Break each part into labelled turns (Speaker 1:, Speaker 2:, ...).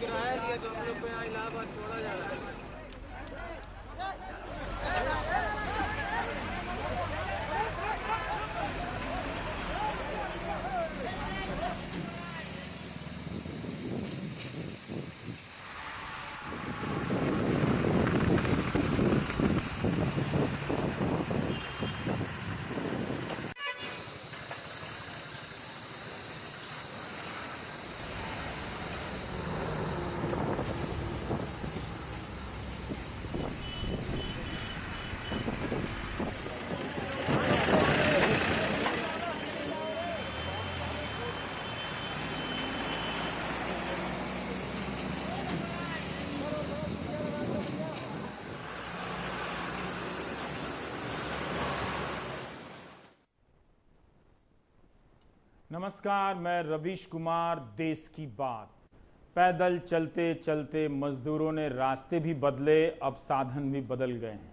Speaker 1: किराया लिया तो हम लोग को यहाँ इलाहाबाद छोड़ा जा रहा है।
Speaker 2: नमस्कार, मैं रवीश कुमार। देश की बात। पैदल चलते चलते मजदूरों ने रास्ते भी बदले, अब साधन भी बदल गए हैं।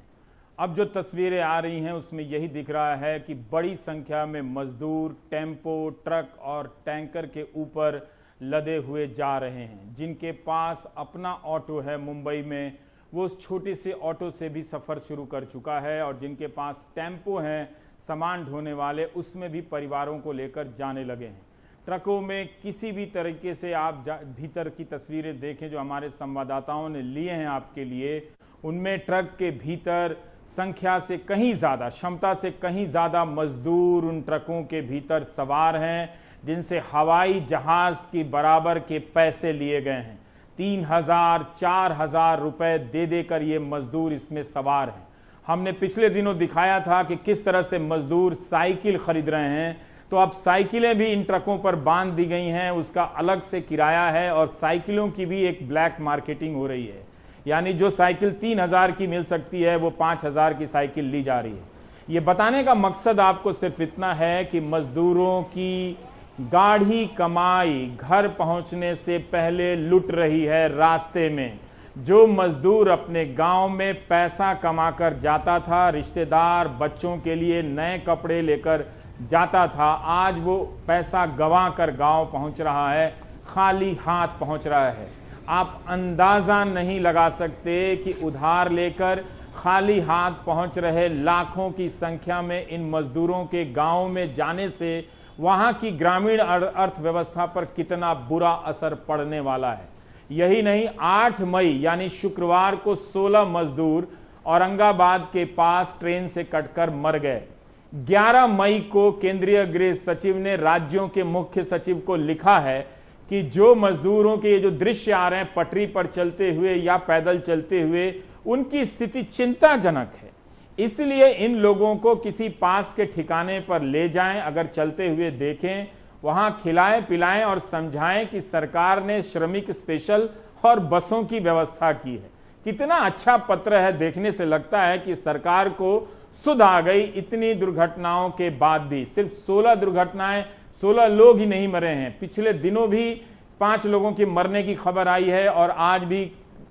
Speaker 2: अब जो तस्वीरें आ रही हैं उसमें यही दिख रहा है कि बड़ी संख्या में मजदूर टेम्पो, ट्रक और टैंकर के ऊपर लदे हुए जा रहे हैं। जिनके पास अपना ऑटो है मुंबई में, वो उस छोटे से ऑटो से भी सफर शुरू कर चुका है, और जिनके पास टेम्पो हैं सामान ढोने वाले, उसमें भी परिवारों को लेकर जाने लगे हैं। ट्रकों में किसी भी तरीके से आप भीतर की तस्वीरें देखें जो हमारे संवाददाताओं ने लिए हैं आपके लिए, उनमें ट्रक के भीतर संख्या से कहीं ज्यादा, क्षमता से कहीं ज्यादा मजदूर उन ट्रकों के भीतर सवार हैं, जिनसे हवाई जहाज की बराबर के पैसे लिए गए हैं। 3,000 4,000 रुपए दे देकर ये मजदूर इसमें सवार हैं। हमने पिछले दिनों दिखाया था कि किस तरह से मजदूर साइकिल खरीद रहे हैं, तो अब साइकिलें भी इन ट्रकों पर बांध दी गई हैं, उसका अलग से किराया है, और साइकिलों की भी एक ब्लैक मार्केटिंग हो रही है। यानी जो साइकिल 3,000 की मिल सकती है वो 5,000 की साइकिल ली जा रही है। ये बताने का मकसद आपको सिर्फ इतना है कि मजदूरों की गाढ़ी कमाई घर पहुंचने से पहले लुट रही है रास्ते में। जो मजदूर अपने गांव में पैसा कमाकर जाता था, रिश्तेदार बच्चों के लिए नए कपड़े लेकर जाता था, आज वो पैसा गंवा कर गांव पहुंच रहा है, खाली हाथ पहुंच रहा है। आप अंदाजा नहीं लगा सकते कि उधार लेकर खाली हाथ पहुंच रहे लाखों की संख्या में इन मजदूरों के गांव में जाने से वहां की ग्रामीण अर्थव्यवस्था पर कितना बुरा असर पड़ने वाला है। यही नहीं, 8 मई यानी शुक्रवार को 16 मजदूर औरंगाबाद के पास ट्रेन से कटकर मर गए। 11 मई को केंद्रीय गृह सचिव ने राज्यों के मुख्य सचिव को लिखा है कि जो मजदूरों के ये जो दृश्य आ रहे हैं पटरी पर चलते हुए या पैदल चलते हुए, उनकी स्थिति चिंताजनक है। इसलिए इन लोगों को किसी पास के ठिकाने पर ले जाएं, अगर चलते हुए देखें, वहां खिलाएं पिलाएं और समझाएं कि सरकार ने श्रमिक स्पेशल और बसों की व्यवस्था की है। कितना अच्छा पत्र है, देखने से लगता है कि सरकार को सुध आ गई। इतनी दुर्घटनाओं के बाद भी सिर्फ 16 दुर्घटनाएं, 16 लोग ही नहीं मरे हैं। पिछले दिनों भी 5 लोगों के मरने की खबर आई है और आज भी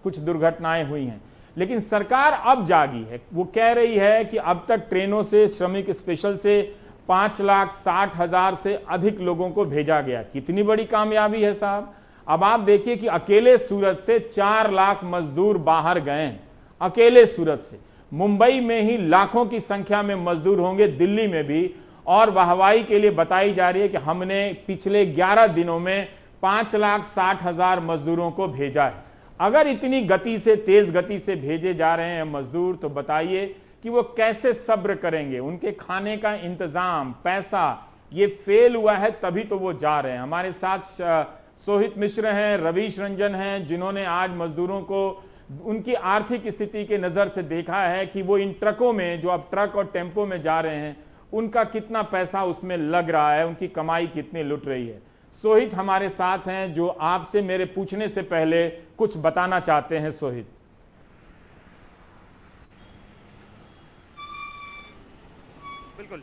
Speaker 2: कुछ दुर्घटनाएं हुई हैं। लेकिन सरकार अब जागी है। वो कह रही है कि अब तक ट्रेनों से, श्रमिक स्पेशल से 5,60,000 से अधिक लोगों को भेजा गया। कितनी बड़ी कामयाबी है साहब। अब आप देखिए कि अकेले सूरत से 4 लाख मजदूर बाहर गए हैं, अकेले सूरत से। मुंबई में ही लाखों की संख्या में मजदूर होंगे, दिल्ली में भी। और वाहवाही के लिए बताई जा रही है कि हमने पिछले 11 दिनों में 5,60,000 मजदूरों को भेजा है। अगर इतनी गति से, तेज गति से भेजे जा रहे हैं मजदूर, तो बताइए कि वो कैसे सब्र करेंगे। उनके खाने का इंतजाम, पैसा, ये फेल हुआ है, तभी तो वो जा रहे हैं। हमारे साथ सोहित मिश्र हैं, रवीश रंजन हैं, जिन्होंने आज मजदूरों को उनकी आर्थिक स्थिति के नजर से देखा है कि वो इन ट्रकों में, जो अब ट्रक और टेम्पो में जा रहे हैं, उनका कितना पैसा उसमें लग रहा है, उनकी कमाई कितनी लुट रही है। सोहित हमारे साथ हैं, जो आपसे मेरे पूछने से पहले कुछ बताना चाहते हैं। सोहित।
Speaker 3: बिल्कुल,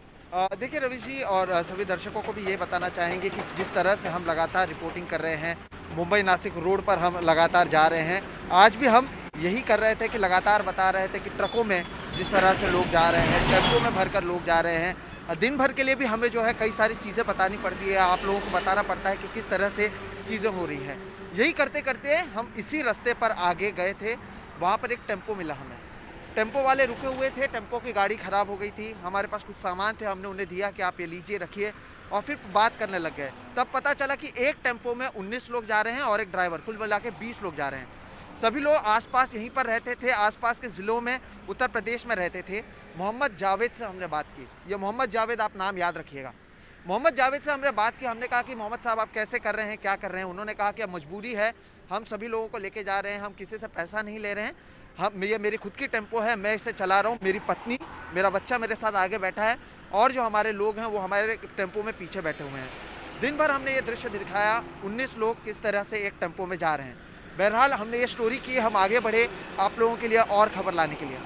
Speaker 3: देखिए रवि जी और सभी दर्शकों को भी ये बताना चाहेंगे कि जिस तरह से हम लगातार रिपोर्टिंग कर रहे हैं, मुंबई नासिक रोड पर हम लगातार जा रहे हैं। आज भी हम यही कर रहे थे कि लगातार बता रहे थे कि ट्रकों में जिस तरह से लोग जा रहे हैं, टेम्पो में भरकर लोग जा रहे हैं, दिन भर के लिए भी हमें जो है कई सारी चीज़ें बतानी पड़ती है, आप लोगों को बताना पड़ता है कि किस तरह से चीज़ें हो रही हैं। यही करते करते हम इसी रास्ते पर आगे गए थे, वहाँ पर एक टेम्पो मिला हमें। टेम्पो वाले रुके हुए थे, टेम्पो की गाड़ी ख़राब हो गई थी, हमारे पास कुछ सामान थे, हमने उन्हें दिया कि आप ये लीजिए रखिए, और फिर बात करने लग गए। तब पता चला कि एक टेम्पो में 19 लोग जा रहे हैं और एक ड्राइवर, कुल मिला के 20 लोग जा रहे हैं। सभी लोग आसपास यहीं पर रहते थे, आसपास के ज़िलों में उत्तर प्रदेश में रहते थे। मोहम्मद जावेद से हमने बात की, ये मोहम्मद जावेद आप नाम याद रखिएगा। मोहम्मद जावेद से हमने बात की, हमने कहा कि मोहम्मद साहब आप कैसे कर रहे हैं, क्या कर रहे हैं। उन्होंने कहा कि अब मजबूरी है, हम सभी लोगों को लेके जा रहे हैं, हम किसी से पैसा नहीं ले रहे हैं, ये मेरी खुद की टेम्पो है, मैं इसे चला रहा हूँ, मेरी पत्नी मेरा बच्चा मेरे साथ आगे बैठा है और जो हमारे लोग हैं वो हमारे टेम्पो में पीछे बैठे हुए हैं। दिन भर हमने ये दृश्य दिखाया, 19 लोग किस तरह से एक टेम्पो में जा रहे हैं। बहरहाल हमने ये स्टोरी की, हम आगे बढ़े आप लोगों के लिए और खबर लाने के लिए।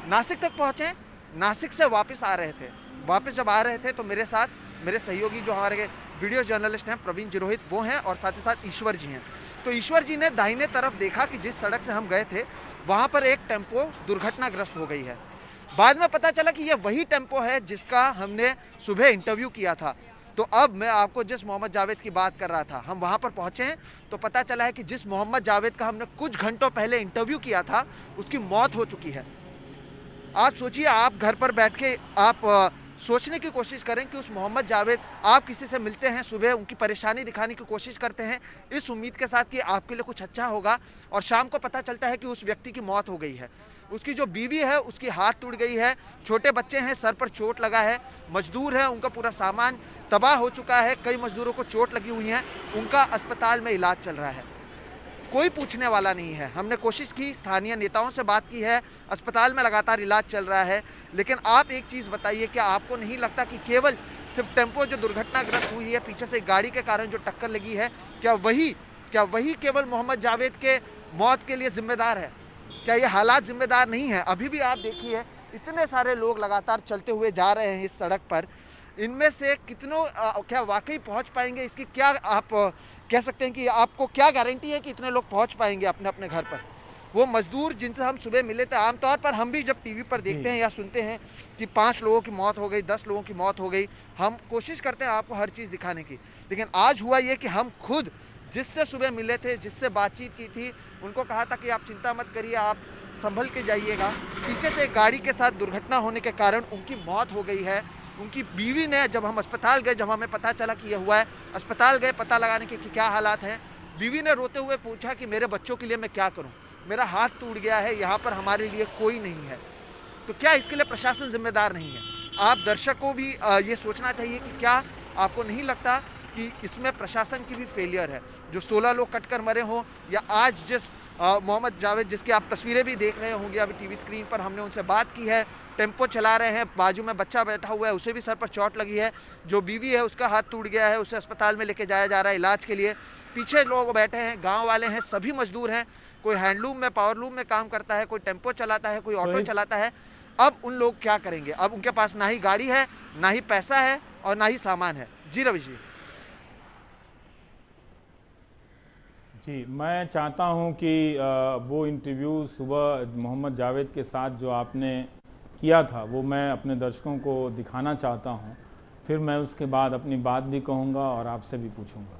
Speaker 3: नासिक तक पहुँचे, नासिक से वापस आ रहे थे। वापस जब आ रहे थे तो मेरे साथ मेरे सहयोगी जो हमारे वीडियो जर्नलिस्ट हैं प्रवीण जिरोहित वो हैं, और साथ ही साथ ईश्वर जी हैं। तो ईश्वर जी ने दाहिने तरफ देखा कि जिस सड़क से हम गए थे वहाँ पर एक टेम्पो दुर्घटनाग्रस्त हो गई है। बाद में पता चला कि यह वही टेम्पो है जिसका हमने सुबह इंटरव्यू किया था। तो अब मैं आपको जिस मोहम्मद जावेद की बात कर रहा था, हम वहाँ पर पहुँचे हैं तो पता चला है कि जिस मोहम्मद जावेद का हमने कुछ घंटों पहले इंटरव्यू किया था उसकी मौत हो चुकी है। आप सोचिए, आप घर पर बैठ के आप सोचने की कोशिश करें कि उस मोहम्मद जावेद, आप किसी से मिलते हैं, सुबह उनकी परेशानी दिखाने की कोशिश करते हैं इस उम्मीद के साथ कि आपके लिए कुछ अच्छा होगा, और शाम को पता चलता है कि उस व्यक्ति की मौत हो गई है। उसकी जो बीवी है उसकी हाथ टूट गई है, छोटे बच्चे हैं, सर पर चोट लगा है, मजदूर हैं, उनका पूरा सामान तबाह हो चुका है, कई मजदूरों को चोट लगी हुई है, उनका अस्पताल में इलाज चल रहा है। कोई पूछने वाला नहीं है। हमने कोशिश की, स्थानीय नेताओं से बात की है, अस्पताल में लगातार इलाज चल रहा है। लेकिन आप एक चीज़ बताइए, क्या आपको नहीं लगता कि केवल सिर्फ टेम्पो जो दुर्घटनाग्रस्त हुई है, पीछे से गाड़ी के कारण जो टक्कर लगी है, क्या वही केवल मोहम्मद जावेद के मौत के लिए जिम्मेदार है? क्या ये हालात जिम्मेदार नहीं है? अभी भी आप देखिए, इतने सारे लोग लगातार चलते हुए जा रहे हैं इस सड़क पर। इनमें से कितनों क्या वाकई पहुंच पाएंगे, इसकी क्या आप कह सकते हैं कि आपको क्या गारंटी है कि इतने लोग पहुंच पाएंगे अपने अपने घर पर? वो मजदूर जिनसे हम सुबह मिले थे, आमतौर पर हम भी जब टीवी पर देखते हैं या सुनते हैं कि 5 लोगों की मौत हो गई, 10 लोगों की मौत हो गई, हम कोशिश करते हैं आपको हर चीज़ दिखाने की। लेकिन आज हुआ ये कि हम खुद जिससे सुबह मिले थे, जिससे बातचीत की थी, उनको कहा था कि आप चिंता मत करिए, आप संभल के जाइएगा। पीछे से एक गाड़ी के साथ दुर्घटना होने के कारण उनकी मौत हो गई है। उनकी बीवी ने, जब हम अस्पताल गए, जब हमें पता चला कि यह हुआ है, अस्पताल गए पता लगाने के कि क्या हालात हैं, बीवी ने रोते हुए पूछा कि मेरे बच्चों के लिए मैं क्या करूं, मेरा हाथ टूट गया है, यहाँ पर हमारे लिए कोई नहीं है। तो क्या इसके लिए प्रशासन जिम्मेदार नहीं है? आप दर्शक को भी ये सोचना चाहिए कि क्या आपको नहीं लगता कि इसमें प्रशासन की भी फेलियर है? जो 16 लोग कटकर मरे हों, या आज जिस मोहम्मद जावेद जिसकी आप तस्वीरें भी देख रहे होंगे अभी टीवी स्क्रीन पर, हमने उनसे बात की है, टेम्पो चला रहे हैं, बाजू में बच्चा बैठा हुआ है, उसे भी सर पर चोट लगी है, जो बीवी है उसका हाथ टूट गया है, उसे अस्पताल में लेके जाया जा रहा है इलाज के लिए। पीछे लोग बैठे हैं, गाँव वाले हैं, सभी मजदूर हैं, कोई हैंडलूम में, पावरलूम में काम करता है, कोई टेम्पो चलाता है, कोई ऑटो चलाता है। अब उन लोग क्या करेंगे? अब उनके पास ना ही गाड़ी है, ना ही पैसा है और ना ही सामान है। जी रवि
Speaker 2: जी, मैं चाहता हूं कि वो इंटरव्यू सुबह मोहम्मद जावेद के साथ जो आपने किया था वो मैं अपने दर्शकों को दिखाना चाहता हूं, फिर मैं उसके बाद अपनी बात भी कहूंगा और आपसे भी पूछूंगा।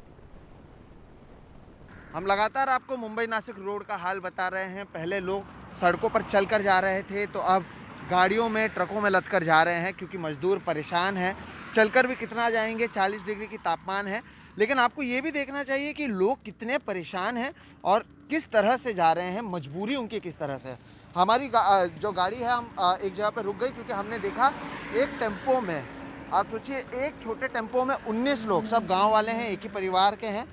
Speaker 3: हम लगातार आपको मुंबई नासिक रोड का हाल बता रहे हैं। पहले लोग सड़कों पर चलकर जा रहे थे, तो अब गाड़ियों में, ट्रकों में लदकर जा रहे हैं, क्योंकि मजदूर परेशान हैं। चलकर भी कितना जाएंगे, 40 डिग्री की तापमान है। लेकिन आपको ये भी देखना चाहिए कि लोग कितने परेशान हैं और किस तरह से जा रहे हैं, मजबूरी उनकी किस तरह से। हमारी जो गाड़ी है, हम एक जगह पर रुक गई क्योंकि हमने देखा एक टेम्पो में, आप सोचिए, एक छोटे टेम्पो में 19 लोग, सब गाँव वाले हैं, एक ही परिवार के हैं,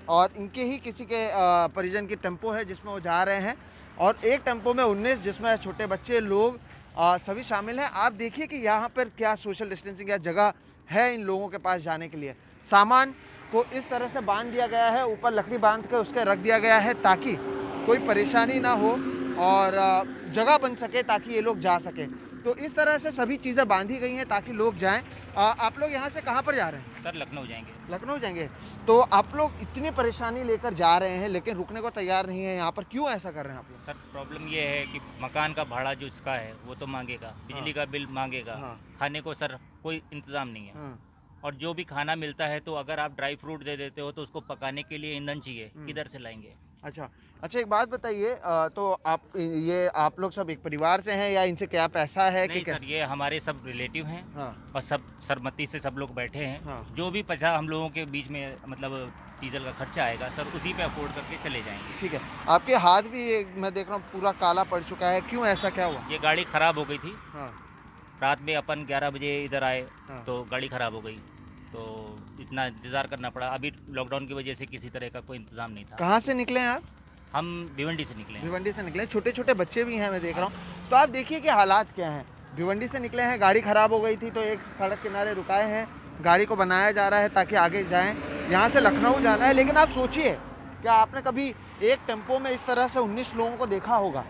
Speaker 3: और इनके ही किसी के परिजन की टेम्पो है जिसमें वो जा रहे हैं, और एक टेम्पो में 19 जिसमें छोटे बच्चे, लोग सभी शामिल हैं। आप देखिए कि यहाँ पर क्या सोशल डिस्टेंसिंग या जगह है इन लोगों के पास जाने के लिए। सामान को इस तरह से बांध दिया गया है, ऊपर लकड़ी बांध के उसके रख दिया गया है ताकि कोई परेशानी ना हो और जगह बन सके ताकि ये लोग जा सके। तो इस तरह से सभी चीज़ें बांधी गई हैं ताकि लोग जाएं। आप लोग यहाँ से कहाँ पर जा रहे हैं?
Speaker 4: सर लखनऊ जाएंगे।
Speaker 3: लखनऊ जाएंगे। तो आप लोग इतनी परेशानी लेकर जा रहे हैं लेकिन रुकने को तैयार नहीं है यहाँ पर, क्यों ऐसा कर रहे हैं आप लोग?
Speaker 4: सर प्रॉब्लम ये है कि मकान का भाड़ा जो इसका है वो तो मांगेगा, बिजली का बिल मांगेगा,
Speaker 3: हाँ।
Speaker 4: खाने को सर कोई इंतजाम नहीं है।
Speaker 3: हाँ।
Speaker 4: और जो भी खाना मिलता है तो अगर आप ड्राई फ्रूट दे देते हो तो उसको पकाने के लिए ईंधन चाहिए, किधर से लाएंगे?
Speaker 3: अच्छा अच्छा, एक बात बताइए, तो आप लोग सब एक परिवार से हैं या इनसे क्या पैसा है
Speaker 4: नहीं
Speaker 3: कि क्या?
Speaker 4: सर, ये हमारे सब रिलेटिव हैं।
Speaker 3: हाँ।
Speaker 4: और सब सरमती से सब लोग बैठे हैं।
Speaker 3: हाँ।
Speaker 4: जो भी पैसा हम लोगों के बीच में मतलब डीजल का खर्चा आएगा सर उसी पे अफोर्ड करके चले जाएंगे।
Speaker 3: ठीक है। आपके हाथ भी मैं देख रहा हूँ पूरा काला पड़ चुका है, क्यों, ऐसा क्या हुआ?
Speaker 4: ये गाड़ी खराब हो गई थी।
Speaker 3: हाँ।
Speaker 4: रात में अपन 11 बजे इधर आए
Speaker 3: हाँ।
Speaker 4: तो गाड़ी खराब हो गई, तो इतना इंतज़ार करना पड़ा। अभी लॉकडाउन की वजह से किसी तरह का कोई इंतज़ाम नहीं था।
Speaker 3: कहाँ से निकले हैं आप?
Speaker 4: हम भिवंडी से निकले हैं।
Speaker 3: भिवंडी से निकले। छोटे छोटे बच्चे भी हैं मैं देख रहा हूँ। तो आप देखिए कि हालात क्या हैं। भिवंडी से निकले हैं, गाड़ी खराब हो गई थी तो एक सड़क किनारे रुकाए हैं, गाड़ी को बनाया जा रहा है ताकि आगे जाएं। यहाँ से लखनऊ जाना है, लेकिन आप सोचिए क्या आपने कभी एक टेम्पो में इस तरह से 19 लोगों को देखा होगा?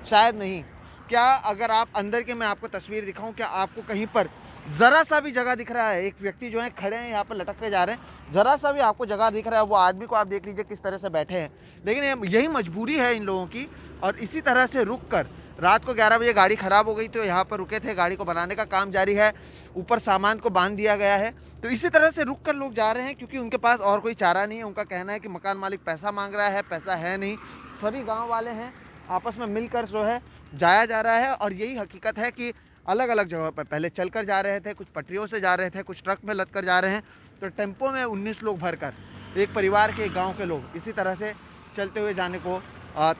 Speaker 3: शायद नहीं। क्या अगर आप अंदर के मैं आपको तस्वीर दिखाऊं, क्या आपको कहीं पर ज़रा सा भी जगह दिख रहा है? एक व्यक्ति जो है खड़े हैं यहाँ पर लटक के जा रहे हैं, ज़रा सा भी आपको जगह दिख रहा है? वो आदमी को आप देख लीजिए किस तरह से बैठे हैं। लेकिन यही मजबूरी है इन लोगों की। और इसी तरह से रुक कर रात को 11 बजे गाड़ी ख़राब हो गई तो यहाँ पर रुके थे, गाड़ी को बनाने का काम जारी है, ऊपर सामान को बांध दिया गया है। तो इसी तरह से रुक कर लोग जा रहे हैं क्योंकि उनके पास और कोई चारा नहीं है। उनका कहना है कि मकान मालिक पैसा मांग रहा है, पैसा है नहीं। सभी गाँव वाले हैं, आपस में मिलकर जो है जाया जा रहा है। और यही हकीकत है कि अलग अलग जगहों पर पहले चलकर जा रहे थे, कुछ पटरियों से जा रहे थे, कुछ ट्रक में लद कर जा रहे हैं। तो टेम्पो में 19 लोग भरकर एक परिवार के, एक गांव के लोग इसी तरह से चलते हुए जाने को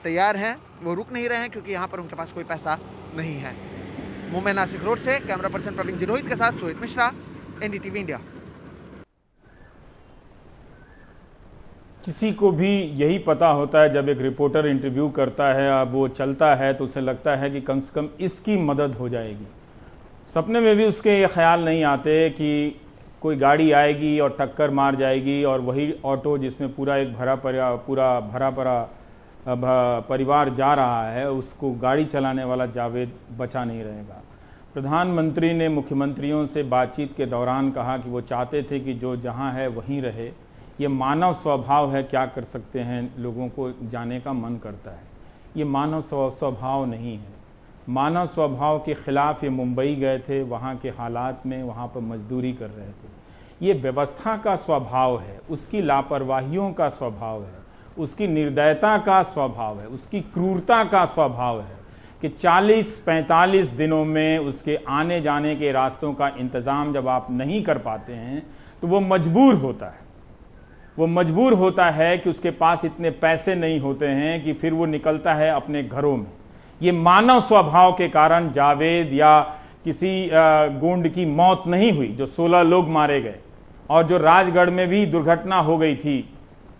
Speaker 3: तैयार हैं। वो रुक नहीं रहे हैं क्योंकि यहाँ पर उनके पास कोई पैसा नहीं है। मुंबई नासिक रोड से कैमरा पर्सन प्रवीण जिरोहित के साथ सोहित मिश्रा, NDTV इंडिया।
Speaker 2: किसी को भी यही पता होता है जब एक रिपोर्टर इंटरव्यू करता है, अब वो चलता है तो उसे लगता है कि कम से कम इसकी मदद हो जाएगी। सपने में भी उसके ये ख्याल नहीं आते कि कोई गाड़ी आएगी और टक्कर मार जाएगी और वही ऑटो जिसमें पूरा एक भरा परा परिवार जा रहा है, उसको गाड़ी चलाने वाला जावेद बचा नहीं रहेगा। प्रधानमंत्री ने मुख्यमंत्रियों से बातचीत के दौरान कहा कि वो चाहते थे कि जो जहां है वहीं रहे। ये मानव स्वभाव है, क्या कर सकते हैं, लोगों को जाने का मन करता है। ये मानव स्वभाव नहीं है। मानव स्वभाव के खिलाफ ये मुंबई गए थे, वहाँ के हालात में वहाँ पर मजदूरी कर रहे थे। ये व्यवस्था का स्वभाव है, उसकी लापरवाहियों का स्वभाव है, उसकी निर्दयता का स्वभाव है, उसकी क्रूरता का स्वभाव है कि 40-45 दिनों में उसके आने जाने के रास्तों का इंतज़ाम जब आप नहीं कर पाते हैं तो वो मजबूर होता है। वो मजबूर होता है कि उसके पास इतने पैसे नहीं होते हैं कि फिर वो निकलता है अपने घरों में। ये मानव स्वभाव के कारण जावेद या किसी गोंड की मौत नहीं हुई, जो 16 लोग मारे गए, और जो राजगढ़ में भी दुर्घटना हो गई थी,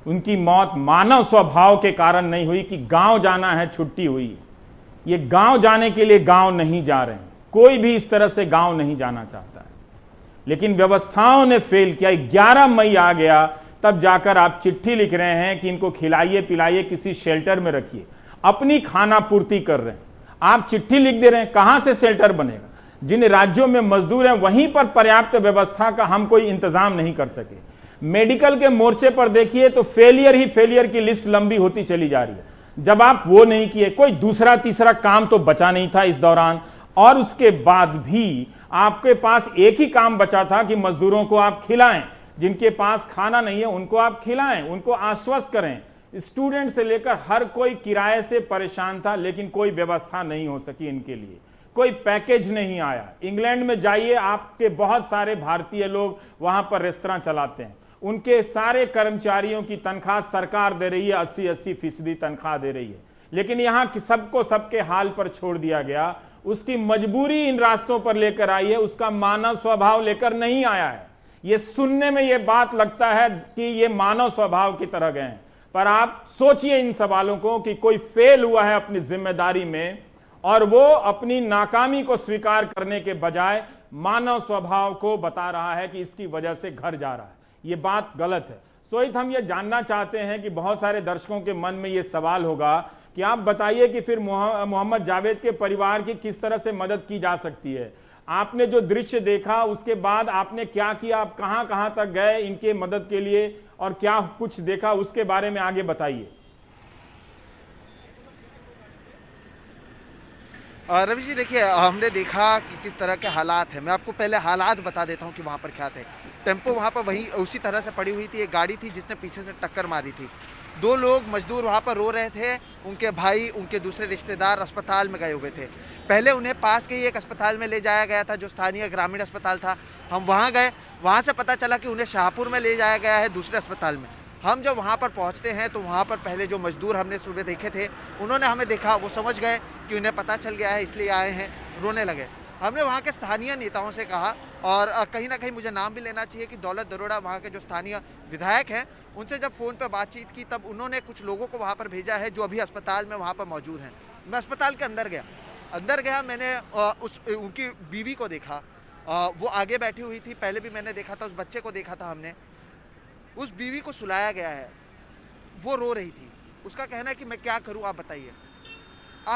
Speaker 2: उनकी मौत मानव स्वभाव के कारण नहीं हुई कि गांव जाना है, छुट्टी हुई है। ये गांव जाने के लिए गांव नहीं जा रहे हैं, कोई भी इस तरह से गांव नहीं जाना चाहता है। लेकिन व्यवस्थाओं ने फेल किया। 11 मई आ गया, तब जाकर आप चिट्ठी लिख रहे हैं कि इनको खिलाइए पिलाइए, किसी शेल्टर में रखिए। अपनी खाना पूर्ति कर रहे हैं, आप चिट्ठी लिख दे रहे हैं। कहां से शेल्टर बनेगा? जिन राज्यों में मजदूर हैं वहीं पर पर्याप्त व्यवस्था का हम कोई इंतजाम नहीं कर सके। मेडिकल के मोर्चे पर देखिए तो फेलियर ही फेलियर की लिस्ट लंबी होती चली जा रही है। जब आप वो नहीं किए, कोई दूसरा तीसरा काम तो बचा नहीं था इस दौरान। और उसके बाद भी आपके पास एक ही काम बचा था कि मजदूरों को आप खिलाएं। जिनके पास खाना नहीं है उनको आप खिलाएं, उनको आश्वस्त करें। स्टूडेंट से लेकर हर कोई किराए से परेशान था, लेकिन कोई व्यवस्था नहीं हो सकी इनके लिए, कोई पैकेज नहीं आया। इंग्लैंड में जाइए, आपके बहुत सारे भारतीय लोग वहां पर रेस्तरां चलाते हैं, उनके सारे कर्मचारियों की तनख्वाह सरकार दे रही है, 80-80% तनख्वाह दे रही है। लेकिन यहां सबको सबके हाल पर छोड़ दिया गया। उसकी मजबूरी इन रास्तों पर लेकर आई है, उसका मानव स्वभाव लेकर नहीं आया है। ये सुनने में ये बात लगता है कि ये मानव स्वभाव की तरह गए हैं, पर आप सोचिए इन सवालों को कि कोई फेल हुआ है अपनी जिम्मेदारी में और वो अपनी नाकामी को स्वीकार करने के बजाय मानव स्वभाव को बता रहा है कि इसकी वजह से घर जा रहा है। ये बात गलत है। सोहित, हम ये जानना चाहते हैं कि बहुत सारे दर्शकों के मन में ये सवाल होगा कि आप बताइए कि फिर मोहम्मद जावेद के परिवार की किस तरह से मदद की जा सकती है। आपने जो दृश्य देखा उसके बाद आपने क्या किया, आप कहां कहां तक गए इनके मदद के लिए और क्या कुछ देखा उसके बारे में आगे बताइए।
Speaker 3: रवि जी देखिए, हमने देखा कि किस तरह के हालात हैं। मैं आपको पहले हालात बता देता हूं कि वहां पर क्या थे। टेम्पो वहां पर वहीं उसी तरह से पड़ी हुई थी। एक गाड़ी थी जिसने पीछे से टक्कर मारी थी। 2 लोग मजदूर वहां पर रो रहे थे। उनके भाई, उनके दूसरे रिश्तेदार अस्पताल में गए हुए थे। पहले उन्हें पास के ही एक अस्पताल में ले जाया गया था जो स्थानीय ग्रामीण अस्पताल था। हम वहाँ गए, वहाँ से पता चला कि उन्हें शाहपुर में ले जाया गया है दूसरे अस्पताल में। हम जब वहाँ पर पहुँचते हैं तो वहाँ पर पहले जो मजदूर हमने सुबह देखे थे उन्होंने हमें देखा, वो समझ गए कि उन्हें पता चल गया है इसलिए आए हैं, रोने लगे। हमने वहाँ के स्थानीय नेताओं से कहा, और कहीं ना कहीं मुझे नाम भी लेना चाहिए कि दौलत दरोड़ा वहाँ के जो स्थानीय विधायक हैं, उनसे जब फ़ोन पर बातचीत की तब उन्होंने कुछ लोगों को वहाँ पर भेजा है जो अभी अस्पताल में वहाँ पर मौजूद हैं। मैं अस्पताल के अंदर गया, मैंने उनकी बीवी को देखा। वो आगे बैठी हुई थी, पहले भी मैंने देखा था, उस बच्चे को देखा था हमने। उस बीवी को सुलाया गया है, वो रो रही थी। उसका कहना है कि मैं क्या करूं, आप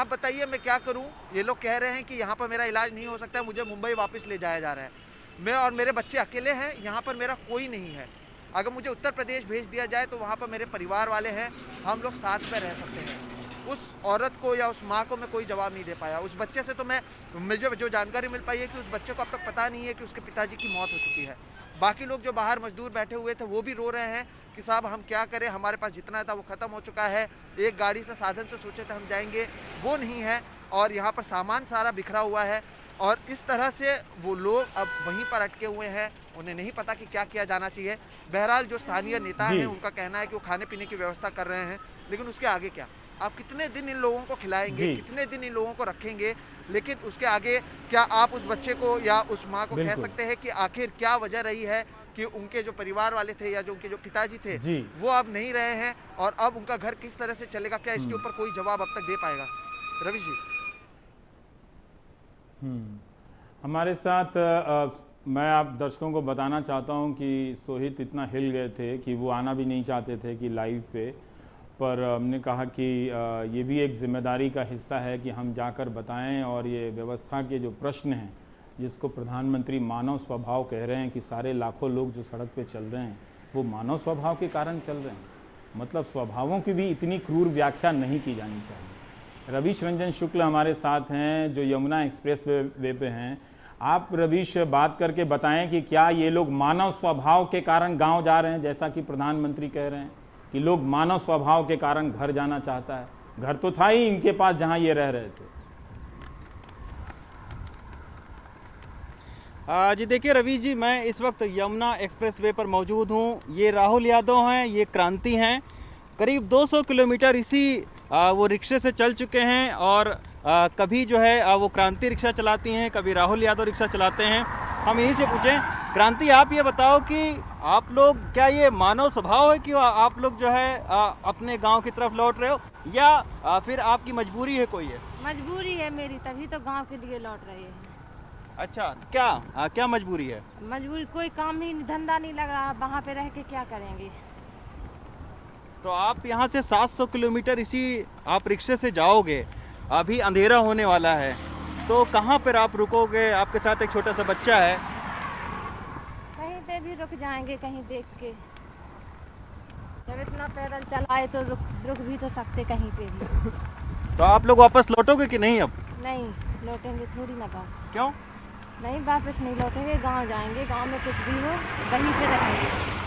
Speaker 3: बताइए मैं क्या करूं। ये लोग कह रहे हैं कि यहाँ पर मेरा इलाज नहीं हो सकता, मुझे मुंबई वापस ले जाया जा रहा है। मैं और मेरे बच्चे अकेले हैं, यहाँ पर मेरा कोई नहीं है। अगर मुझे उत्तर प्रदेश भेज दिया जाए तो वहाँ पर मेरे परिवार वाले हैं, हम लोग साथ में रह सकते हैं। उस औरत को या उस माँ को मैं कोई जवाब नहीं दे पाया। उस बच्चे से तो मुझे जो जानकारी मिल पाई है कि उस बच्चे को अब तक पता नहीं है कि उसके पिताजी की मौत हो चुकी है। बाकी लोग जो बाहर मजदूर बैठे हुए थे वो भी रो रहे हैं कि साहब हम क्या करें, हमारे पास जितना था वो ख़त्म हो चुका है। एक गाड़ी से साधन से सोचे थे हम जाएंगे, वो नहीं है, और यहाँ पर सामान सारा बिखरा हुआ है। और इस तरह से वो लोग अब वहीं पर अटके हुए हैं, उन्हें नहीं पता कि क्या किया जाना चाहिए। बहरहाल जो स्थानीय नेता हैं उनका कहना है कि वो खाने पीने की व्यवस्था कर रहे हैं, लेकिन उसके आगे क्या? आप कितने दिन इन लोगों को खिलाएंगे, कितने दिन इन लोगों को रखेंगे, लेकिन उसके आगे क्या आप उस बच्चे को या उस माँ को कह सकते हैं कि आखिर क्या वजह रही है कि उनके जो परिवार वाले थे या जो उनके जो पिताजी थे वो अब नहीं रहे हैं, और अब उनका घर किस तरह से चलेगा? क्या इसके ऊपर कोई जवाब अब तक दे पाएगा? रवि जी
Speaker 2: हमारे साथ मैं आप दर्शकों को बताना चाहता हूं कि सोहित इतना हिल गए थे कि वो आना भी नहीं चाहते थे कि लाइव पे, पर हमने कहा कि ये भी एक जिम्मेदारी का हिस्सा है कि हम जाकर बताएं। और ये व्यवस्था के जो प्रश्न हैं जिसको प्रधानमंत्री मानव स्वभाव कह रहे हैं कि सारे लाखों लोग जो सड़क पे चल रहे हैं वो मानव स्वभाव के कारण चल रहे हैं, मतलब स्वभावों की भी इतनी क्रूर व्याख्या नहीं की जानी चाहिए। रवीश रंजन शुक्ल हमारे साथ हैं जो यमुना एक्सप्रेस वे पे हैं। आप रवीश बात करके बताएं कि क्या ये लोग मानव स्वभाव के कारण गांव जा रहे हैं, जैसा कि प्रधानमंत्री कह रहे हैं कि लोग मानव स्वभाव के कारण घर जाना चाहता है। घर तो था ही इनके पास जहां ये रह रहे थे।
Speaker 5: जी देखिए रवि जी, मैं इस वक्त यमुना एक्सप्रेस वे पर मौजूद हूँ। ये राहुल यादव हैं, ये क्रांति हैं, करीब 200 किलोमीटर इसी वो रिक्शे से चल चुके हैं। और कभी जो है वो क्रांति रिक्शा चलाती हैं, कभी राहुल यादव रिक्शा चलाते हैं। हम यहीं से पूछें, क्रांति आप ये बताओ कि आप लोग, क्या ये मानव स्वभाव है कि आप लोग जो है अपने गांव की तरफ लौट रहे हो, या फिर आपकी मजबूरी है? कोई है
Speaker 6: मजबूरी है मेरी, तभी तो गांव के लिए लौट रहे हैं।
Speaker 5: अच्छा, क्या मजबूरी है?
Speaker 6: मजबूरी, कोई काम ही धंधा नहीं लग रहा, वहाँ पे रह के क्या करेंगे।
Speaker 5: तो आप यहाँ से 700 किलोमीटर इसी आप रिक्शे से जाओगे, अभी अंधेरा होने वाला है, तो कहाँ पर आप रुकोगे? आपके साथ एक छोटा सा बच्चा है।
Speaker 6: कहीं पे भी रुक जाएंगे, कहीं देख के। जब इतना पैदल चलाए तो रुक भी तो सकते कहीं पे भी।
Speaker 5: तो आप लोग वापस लौटोगे कि नहीं? अब
Speaker 6: नहीं लौटेंगे, थोड़ी ना वापस।
Speaker 5: क्यों
Speaker 6: नहीं, वापस नहीं लौटेंगे, गांव जाएंगे, गांव में कुछ भी हो वहीं पे रहेंगे।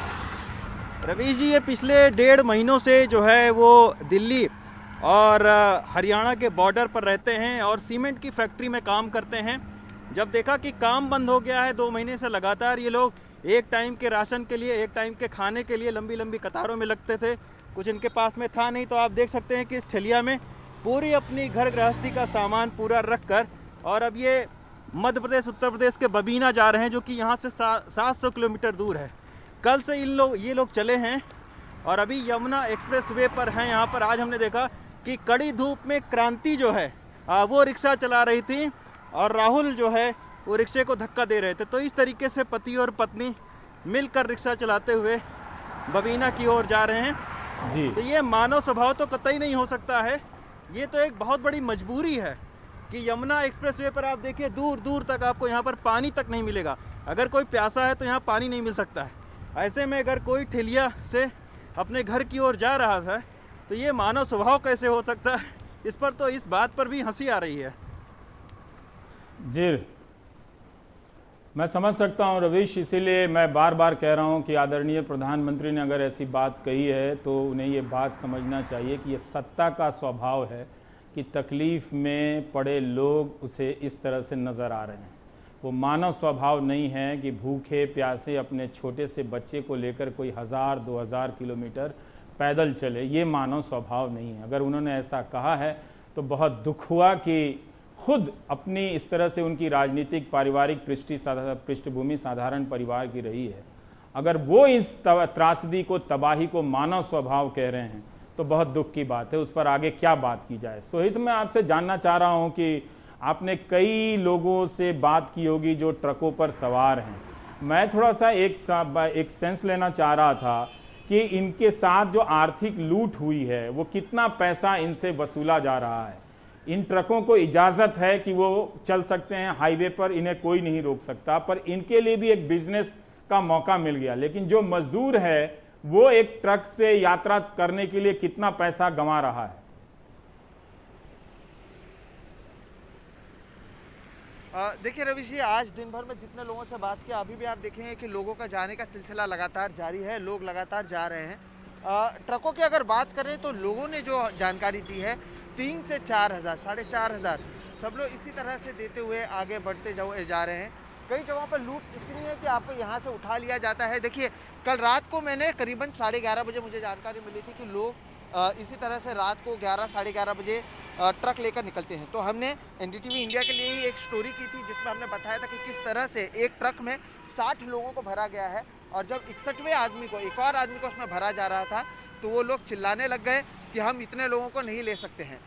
Speaker 5: रवीश जी, ये पिछले 1.5 महीनों से जो है वो दिल्ली और हरियाणा के बॉर्डर पर रहते हैं और सीमेंट की फैक्ट्री में काम करते हैं। जब देखा कि काम बंद हो गया है, 2 महीने से लगातार ये लोग एक टाइम के राशन के लिए, एक टाइम के खाने के लिए लंबी लंबी कतारों में लगते थे। कुछ इनके पास में था नहीं, तो आप देख सकते हैं कि इस ठेलिया में पूरी अपनी घर गृहस्थी का सामान पूरा रख कर, और अब ये मध्य प्रदेश उत्तर प्रदेश के बबीना जा रहे हैं, जो कि यहाँ से 700 किलोमीटर दूर है। कल से ये लोग चले हैं और अभी यमुना एक्सप्रेस वे पर हैं। यहाँ पर आज हमने देखा कि कड़ी धूप में क्रांति जो है वो रिक्शा चला रही थी और राहुल जो है वो रिक्शे को धक्का दे रहे थे। तो इस तरीके से पति और पत्नी मिलकर रिक्शा चलाते हुए बबीना की ओर जा रहे हैं जी। तो ये मानव स्वभाव तो कतई नहीं हो सकता है ये तो एक बहुत बड़ी मजबूरी है कि यमुना एक्सप्रेसवे पर आप देखिए दूर दूर तक आपको यहाँ पर पानी तक नहीं मिलेगा। अगर कोई प्यासा है तो यहाँ पानी नहीं मिल सकता है। ऐसे में अगर कोई ठेलिया से अपने घर की ओर जा रहा था तो ये मानव स्वभाव कैसे हो सकता है, इस पर तो इस बात पर भी हंसी आ रही है।
Speaker 2: जी मैं समझ सकता हूं रवीश, इसीलिए मैं बार बार कह रहा हूं कि आदरणीय प्रधानमंत्री ने अगर ऐसी बात कही है तो उन्हें ये बात समझना चाहिए कि ये सत्ता का स्वभाव है कि तकलीफ में पड़े लोग उसे इस तरह से नज़र आ रहे हैं। वो मानव स्वभाव नहीं है कि भूखे प्यासे अपने छोटे से बच्चे को लेकर कोई 1000-2000 किलोमीटर पैदल चले, ये मानव स्वभाव नहीं है। अगर उन्होंने ऐसा कहा है तो बहुत दुख हुआ कि खुद अपनी इस तरह से उनकी राजनीतिक पारिवारिक पृष्ठभूमि साधारण परिवार की रही है, अगर वो इस त्रासदी को तबाही को मानव स्वभाव कह रहे हैं तो बहुत दुख की बात है। उस पर आगे क्या बात की जाए। सोहित, मैं आपसे जानना चाह रहा हूं कि आपने कई लोगों से बात की होगी जो ट्रकों पर सवार हैं। मैं थोड़ा सा एक सेंस लेना चाह रहा था कि इनके साथ जो आर्थिक लूट हुई है वो कितना पैसा इनसे वसूला जा रहा है। इन ट्रकों को इजाजत है कि वो चल सकते हैं हाईवे पर, इन्हें कोई नहीं रोक सकता, पर इनके लिए भी एक बिजनेस का मौका मिल गया। लेकिन जो मजदूर है वो एक ट्रक से यात्रा करने के लिए कितना पैसा गंवा रहा है।
Speaker 3: देखिए रवि जी, आज दिन भर में जितने लोगों से बात किया अभी भी आप देखेंगे कि लोगों का जाने का सिलसिला लगातार जारी है, लोग लगातार जा रहे हैं। ट्रकों की अगर बात करें तो लोगों ने जो जानकारी दी है 3 से 4 हज़ार, 4,500 सब लोग इसी तरह से देते हुए आगे बढ़ते जा रहे हैं। कई जगहों पर लूट इतनी है कि आपको यहाँ से उठा लिया जाता है। देखिए कल रात को मैंने करीबन 11:30 बजे मुझे जानकारी मिली थी कि लोग इसी तरह से रात को 11-11:30 बजे ट्रक लेकर निकलते हैं। तो हमने एनडीटीवी इंडिया के लिए ही एक स्टोरी की थी जिसमें हमने बताया था कि किस तरह से एक ट्रक में 60 लोगों को भरा गया है और जब 61वें आदमी को, एक और आदमी को उसमें भरा जा रहा था तो वो लोग चिल्लाने लग गए कि हम इतने लोगों को नहीं ले सकते हैं।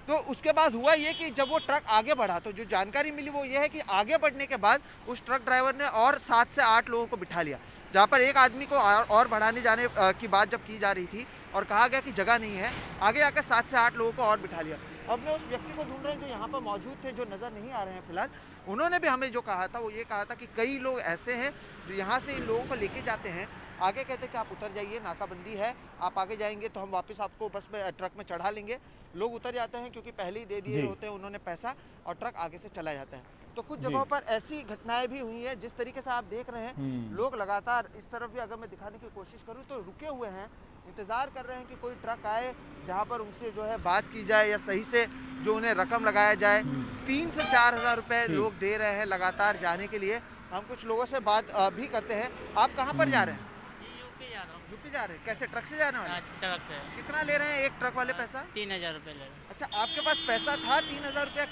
Speaker 3: तो उसके बाद हुआ ये कि जब वो ट्रक आगे बढ़ा तो जो जानकारी मिली वो ये है कि आगे बढ़ने के बाद उस ट्रक ड्राइवर ने और 7 से 8 लोगों को बिठा लिया, जहाँ पर एक आदमी को और बढ़ाने जाने की बात जब की जा रही थी और कहा गया कि जगह नहीं है, आगे आकर 7 से 8 लोगों को और बिठा लिया। अब मैं उस व्यक्ति को ढूंढ रहे हैं जो यहाँ पर मौजूद थे, जो नज़र नहीं आ रहे हैं फिलहाल। उन्होंने भी हमें जो कहा था वो ये कहा था कि कई लोग ऐसे हैं जो यहाँ से इन लोगों को लेके जाते हैं, आगे कहते कि आप उतर जाइए, नाकाबंदी है, आप आगे जाएंगे तो हम वापस आपको बस में ट्रक में चढ़ा लेंगे। लोग उतर जाते हैं क्योंकि पहले ही दे दिए होते हैं उन्होंने पैसा और ट्रक आगे से चला जाता है। तो कुछ जगहों पर ऐसी घटनाएं भी हुई हैं। जिस तरीके से आप देख रहे हैं लोग लगातार इस तरफ भी अगर मैं दिखाने की कोशिश करूं तो रुके हुए हैं, इंतजार कर रहे हैं कि कोई ट्रक आए जहां पर उनसे जो है बात की जाए या सही से जो उन्हें रकम लगाया जाए। 3 से 4 हज़ार रुपए लोग दे रहे हैं लगातार जाने के लिए। हम कुछ लोगों से बात भी करते हैं। आप कहाँ पर जा रहे हैं?
Speaker 7: यूपी जा रहा हूँ।
Speaker 3: यूपी जा रहे हैं? कैसे, ट्रक से जाने वाले?
Speaker 7: ट्रक से।
Speaker 3: कितना ले रहे हैं एक ट्रक वाले पैसा?
Speaker 7: 3000 रुपये ले रहे।
Speaker 3: अच्छा, आपके पास पैसा था 3000 रुपया?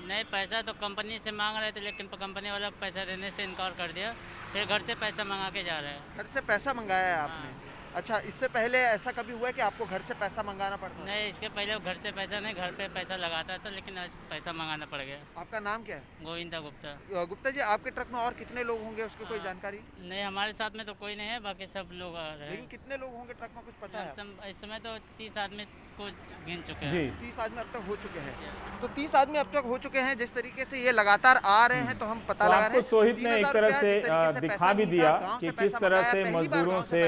Speaker 7: नहीं, पैसा तो कंपनी से मांग रहे थे लेकिन कंपनी वाला पैसा देने से इनकार कर दिया, फिर घर से पैसा मंगा के जा रहे हैं।
Speaker 3: घर से पैसा मंगाया है आपने? अच्छा, इससे पहले ऐसा कभी हुआ है कि आपको घर से पैसा मंगाना पड़ता?
Speaker 7: नहीं, इसके पहले घर से पैसा नहीं, घर पे पैसा लगाता था लेकिन आज पैसा मंगाना पड़ गया।
Speaker 3: आपका नाम क्या है?
Speaker 7: गोविंदा गुप्ता।
Speaker 3: गुप्ता जी, आपके ट्रक में और कितने लोग होंगे उसकी कोई जानकारी?
Speaker 7: नहीं, हमारे साथ में तो कोई नहीं है, बाकी सब लोग आ रहे
Speaker 3: लेकिन
Speaker 7: हैं।
Speaker 3: कितने लोग होंगे ट्रक में, कुछ पता है?
Speaker 7: इस समय तो 30 आदमी को गिन चुके हैं।
Speaker 3: 30 आदमी अब तक हो चुके हैं। तो 30 आदमी अब तक हो चुके हैं। जिस तरीके से ये लगातार आ रहे हैं तो हम पता लगा रहे हैं।
Speaker 2: सोहित ने एक तरह से दिखा भी दिया कि किस तरह से मजदूरों से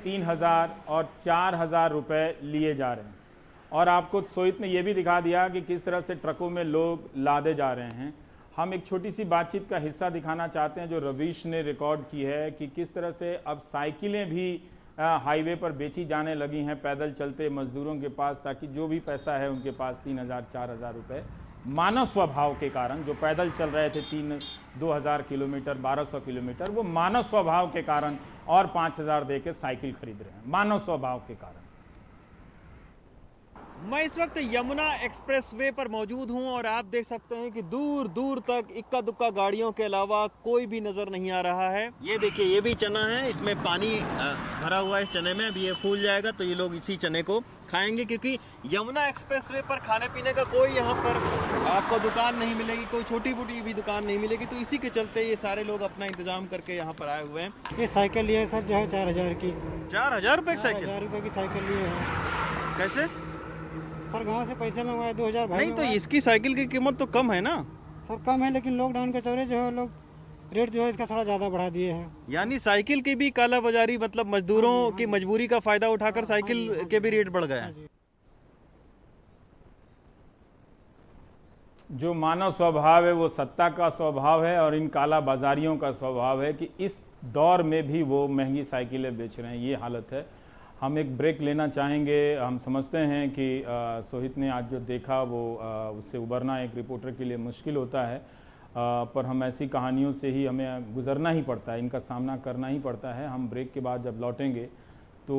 Speaker 2: 3000 और 4000 रुपए लिए जा रहे हैं। और आपको सोहित ने यह भी दिखा दिया कि किस तरह से ट्रकों में लोग लादे जा रहे हैं। हम एक छोटी सी बातचीत का हिस्सा दिखाना चाहते हैं जो रवीश ने रिकॉर्ड की है कि किस तरह से अब साइकिलें भी हाईवे पर बेची जाने लगी हैं पैदल चलते मजदूरों के पास, ताकि जो भी पैसा है उनके पास 3000-4000 रुपए मानव स्वभाव के कारण, जो पैदल चल रहे थे 2000 किलोमीटर 1200 किलोमीटर, वो मानव स्वभाव के कारण और 5000 देकर साइकिल खरीद रहे हैं, मानव स्वभाव के कारण।
Speaker 5: मैं इस वक्त यमुना एक्सप्रेसवे पर मौजूद हूं और आप देख सकते हैं कि दूर दूर तक इक्का दुक्का गाड़ियों के अलावा कोई भी नजर नहीं आ रहा है। ये देखिए, ये भी चना है, इसमें पानी भरा हुआ है इस चने में। अभी ये फूल जाएगा तो ये लोग इसी चने को खाएंगे, क्योंकि यमुना एक्सप्रेसवे पर खाने पीने का कोई यहाँ पर आपको दुकान नहीं मिलेगी, कोई छोटी मोटी भी दुकान नहीं मिलेगी। तो इसी के चलते ये सारे लोग अपना इंतजाम करके यहाँ पर आए हुए हैं।
Speaker 8: ये साइकिल लिए सर जो है 4000 की।
Speaker 5: 4000 रुपए की साइकिल?
Speaker 8: 4000 रुपए की साइकिल लिए हैं।
Speaker 5: कैसे?
Speaker 8: सर गांव से पैसे मंगवाए 2000 भाई
Speaker 5: नहीं तो इसकी साइकिल की कीमत तो कम है ना
Speaker 8: सर कम है, लेकिन लॉकडाउन के चौरे जो है लोग रेट जो है इसका थोड़ा ज़्यादा बढ़ा दिए हैं।
Speaker 5: यानी साइकिल की भी काला बाजारी, मतलब मजदूरों की मजबूरी का फायदा उठाकर साइकिल के भी रेट बढ़ गए हैं।
Speaker 2: जो मानव स्वभाव है वो सत्ता का स्वभाव है और इन काला बाजारियों का स्वभाव है कि इस दौर में भी वो महंगी साइकिलें बेच रहे हैं। ये हालत है। हम एक ब्रेक लेना चाहेंगे। हम समझते हैं कि सोहित ने आज जो देखा वो उससे उबरना एक रिपोर्टर के लिए मुश्किल होता है, पर हम ऐसी कहानियों से ही हमें गुजरना ही पड़ता है, इनका सामना करना ही पड़ता है। हम ब्रेक के बाद जब लौटेंगे तो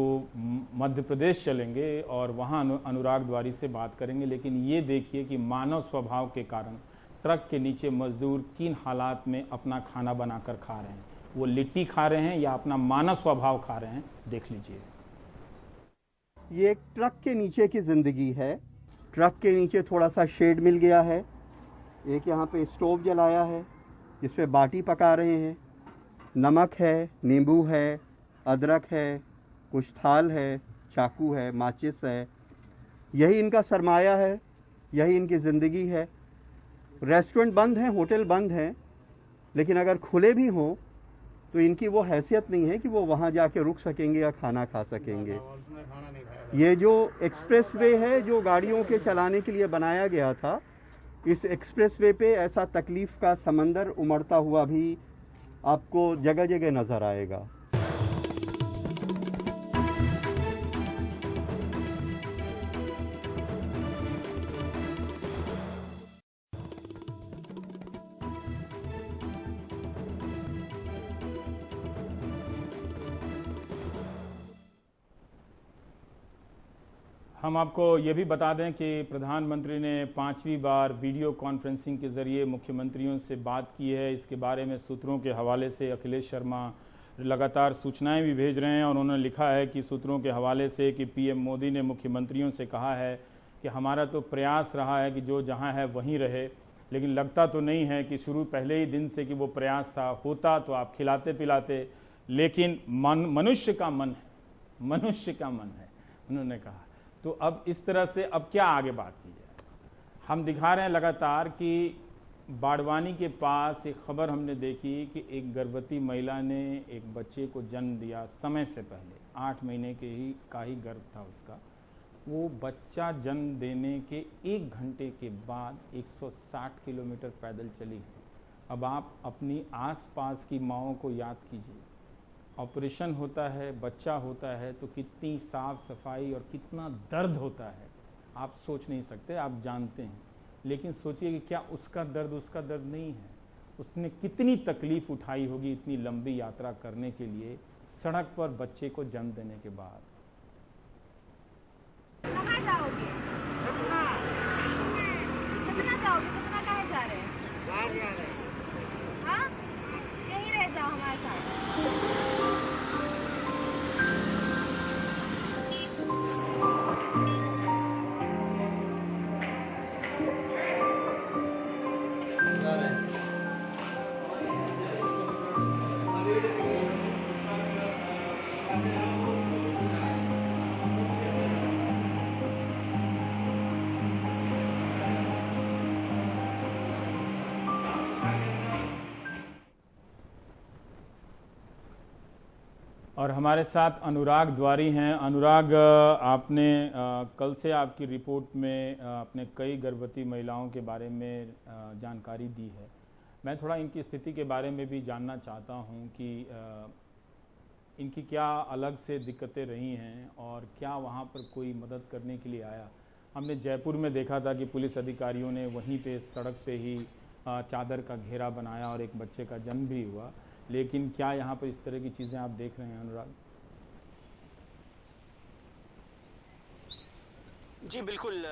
Speaker 2: मध्य प्रदेश चलेंगे और वहाँ अनुराग द्वारी से बात करेंगे। लेकिन ये देखिए कि मानव स्वभाव के कारण ट्रक के नीचे मजदूर किन हालात में अपना खाना बनाकर खा रहे हैं। वो लिट्टी खा रहे हैं या अपना मानव स्वभाव खा रहे हैं, देख लीजिए।
Speaker 9: ये एक ट्रक के नीचे की जिंदगी है। ट्रक के नीचे थोड़ा सा शेड मिल गया है। एक यहाँ पे स्टोव जलाया है जिस पे बाटी पका रहे हैं। नमक है, नींबू है, अदरक है, कुछ थाल है, चाकू है, माचिस है। यही इनका सरमाया है, यही इनकी ज़िंदगी है। रेस्टोरेंट बंद हैं, होटल बंद हैं, लेकिन अगर खुले भी हों तो इनकी वो हैसियत नहीं है कि वो वहाँ जाके रुक सकेंगे या खाना खा सकेंगे। ये जो एक्सप्रेस वे है जो गाड़ियों के चलाने के लिए बनाया गया था, इस एक्सप्रेस वे पे ऐसा तकलीफ का समंदर उमड़ता हुआ भी आपको जगह जगह नज़र आएगा।
Speaker 2: हम आपको ये भी बता दें कि प्रधानमंत्री ने 5वीं बार वीडियो कॉन्फ्रेंसिंग के जरिए मुख्यमंत्रियों से बात की है। इसके बारे में सूत्रों के हवाले से अखिलेश शर्मा लगातार सूचनाएं भी भेज रहे हैं और उन्होंने लिखा है कि सूत्रों के हवाले से कि पीएम मोदी ने मुख्यमंत्रियों से कहा है कि हमारा तो प्रयास रहा है कि जो जहां है वहीं रहे, लेकिन लगता तो नहीं है कि शुरू पहले ही दिन से कि वो प्रयास था। होता तो आप खिलाते पिलाते, लेकिन मनुष्य का मन है, मनुष्य का मन है, उन्होंने कहा। तो अब इस तरह से अब क्या आगे बात की जाए। हम दिखा रहे हैं लगातार कि बाड़वानी के पास एक खबर हमने देखी कि एक गर्भवती महिला ने एक बच्चे को जन्म दिया समय से पहले, 8 महीने के का ही गर्भ था उसका। वो बच्चा जन्म देने के 1 घंटे के बाद 160 किलोमीटर पैदल चली है। अब आप अपनी आसपास की माँओं को याद कीजिए। ऑपरेशन होता है, बच्चा होता है तो कितनी साफ सफाई और कितना दर्द होता है आप सोच नहीं सकते, आप जानते हैं। लेकिन सोचिए कि क्या उसका दर्द नहीं है। उसने कितनी तकलीफ उठाई होगी इतनी लंबी यात्रा करने के लिए, सड़क पर बच्चे को जन्म देने के बाद।
Speaker 6: कहाँ जाओगे? सतना। सतना जाओगे? सतना कहाँ जा रहे हैं?
Speaker 1: बाहर जा रहे हैं।
Speaker 6: हाँ? यहीं रह जाओ हमारे साथ।
Speaker 2: और हमारे साथ अनुराग द्वारी हैं। अनुराग, आपने कल से आपकी रिपोर्ट में आपने कई गर्भवती महिलाओं के बारे में जानकारी दी है। मैं थोड़ा इनकी स्थिति के बारे में भी जानना चाहता हूं कि इनकी क्या अलग से दिक्कतें रही हैं और क्या वहां पर कोई मदद करने के लिए आया। हमने जयपुर में देखा था कि पुलिस अधिकारियों ने वहीं पे सड़क पे ही चादर का घेरा बनाया और एक बच्चे का जन्म भी हुआ, लेकिन क्या यहाँ पर इस तरह की चीज़ें आप देख रहे हैं अनुराग?
Speaker 10: जी बिल्कुल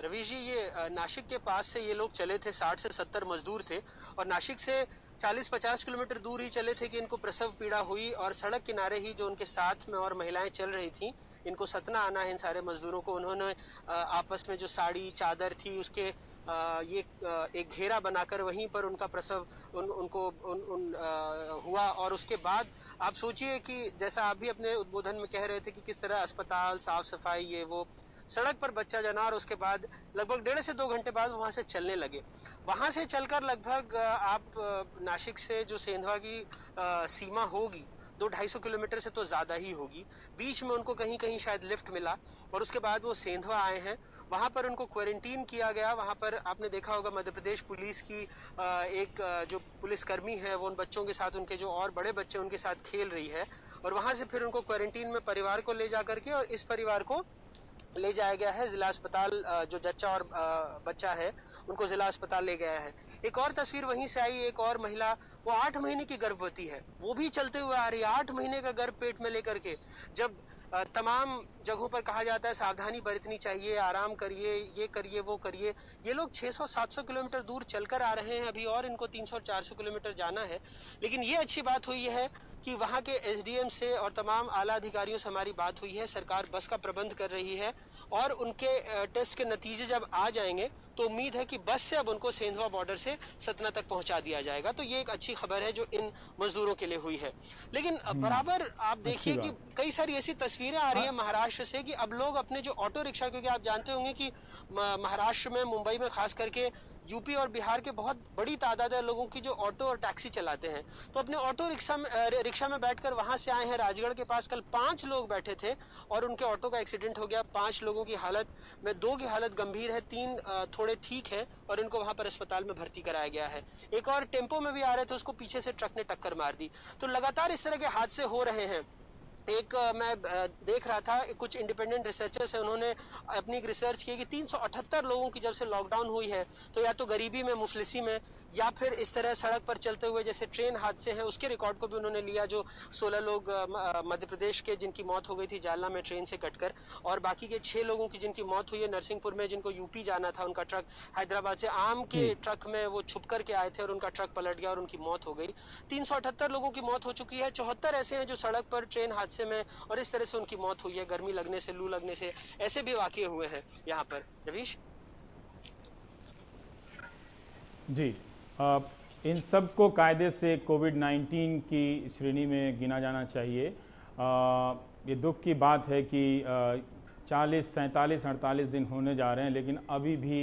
Speaker 10: रवि जी, ये नासिक के पास से ये लोग चले थे। 60 से 70 मजदूर थे और नासिक से 40-50 किलोमीटर दूर ही चले थे कि इनको प्रसव पीड़ा हुई और सड़क किनारे ही जो उनके साथ में और महिलाएं चल रही थी, इनको सतना आना है इन सारे मजदूरों को। उन्होंने आपस में जो साड़ी चादर थी उसके ये एक घेरा बनाकर वहीं पर उनका प्रसव उनको हुआ। और उसके बाद आप सोचिए कि जैसा आप भी अपने उद्बोधन में कह रहे थे कि किस तरह अस्पताल, साफ सफाई, ये वो सड़क पर बच्चा जना और उसके बाद लगभग 1.5 से 2 घंटे बाद वहां से चलने लगे। वहां से चलकर लगभग आप नासिक से जो सेंधवा की सीमा होगी 200-250 किलोमीटर से तो ज्यादा ही होगी, बीच में उनको कहीं कहीं शायद लिफ्ट मिला और उसके बाद वो सेंधवा आए हैं। वहां पर उनको क्वारंटीन किया गया। वहां पर आपने देखा होगा मध्य प्रदेश पुलिस की एक जो पुलिसकर्मी है वो उन बच्चों के साथ, उनके जो और बड़े बच्चे उनके साथ खेल रही है और वहां से फिर उनको क्वारंटीन में परिवार को ले जा करके और इस परिवार को ले जाया गया है जिला अस्पताल। जो जच्चा और बच्चा है उनको जिला अस्पताल ले गया है। एक और तस्वीर वहीं से आई, एक और महिला वो 8 महीने की गर्भवती है, वो भी चलते हुए आ रही है 8 महीने का गर्भ पेट में लेकर के। जब तमाम जगहों पर कहा जाता है सावधानी बरतनी चाहिए, आराम करिए, ये करिए वो करिए, ये लोग 600-700 किलोमीटर दूर चलकर आ रहे हैं अभी और इनको 300 और 400 किलोमीटर जाना है। लेकिन ये अच्छी बात हुई है कि वहां के एसडीएम से और तमाम आला अधिकारियों से हमारी बात हुई है। सरकार बस का प्रबंध कर रही है और उनके टेस्ट के नतीजे जब आ जाएंगे तो उम्मीद है कि बस से अब उनको सेंधवा बॉर्डर से सतना तक पहुंचा दिया जाएगा। तो ये एक अच्छी खबर है जो इन मजदूरों के लिए हुई है। लेकिन बराबर आप देखिए कि कई सारी ऐसी तस्वीरें आ रही है महाराष्ट्र से कि अब लोग अपने जो ऑटो रिक्शा, क्योंकि आप जानते होंगे कि महाराष्ट्र में, मुंबई में खास करके, यूपी और बिहार के बहुत बड़ी तादाद है लोगों की जो ऑटो और टैक्सी चलाते हैं, तो अपने ऑटो रिक्शा में बैठकर वहां से आए हैं राजगढ़ के पास। कल 5 लोग बैठे थे और उनके ऑटो का एक्सीडेंट हो गया। 5 लोगों की हालत में 2 की हालत गंभीर है, 3 थोड़े ठीक है और इनको वहां पर अस्पताल में भर्ती कराया गया है। एक और टेम्पो में भी आ रहे थे, उसको पीछे से ट्रक ने टक्कर मार दी। तो लगातार इस तरह के हादसे हो रहे हैं। एक मैं देख रहा था, कुछ इंडिपेंडेंट रिसर्चर्स है, उन्होंने अपनी एक रिसर्च की कि 378 लोगों की जब से लॉकडाउन हुई है तो या तो गरीबी में, मुफलिसी में, या फिर इस तरह सड़क पर चलते हुए जैसे ट्रेन हादसे हैं उसके रिकॉर्ड को भी उन्होंने लिया। जो 16 लोग मध्य प्रदेश के जिनकी मौत हो गई थी जालना में ट्रेन से कटकर, और बाकी के 6 लोगों की जिनकी मौत हुई है नरसिंहपुर में, जिनको यूपी जाना था, उनका ट्रक हैदराबाद से आम के ट्रक में वो छुप करके आए थे और उनका ट्रक पलट गया और उनकी मौत हो गई। 378 लोगों की मौत हो चुकी है। 74 ऐसे हैं जो सड़क पर ट्रेन हादसे में और इस तरह से उनकी मौत हुई है, गर्मी लगने से, लू लगने से, ऐसे भी वाकये हुए हैं यहाँ पर। रवीश
Speaker 2: जी, इन सब को कायदे से कोविड-19 की श्रेणी में गिना जाना चाहिए। ये दुख की बात है कि 40, 47, 48 दिन होने जा रहे हैं लेकिन अभी भी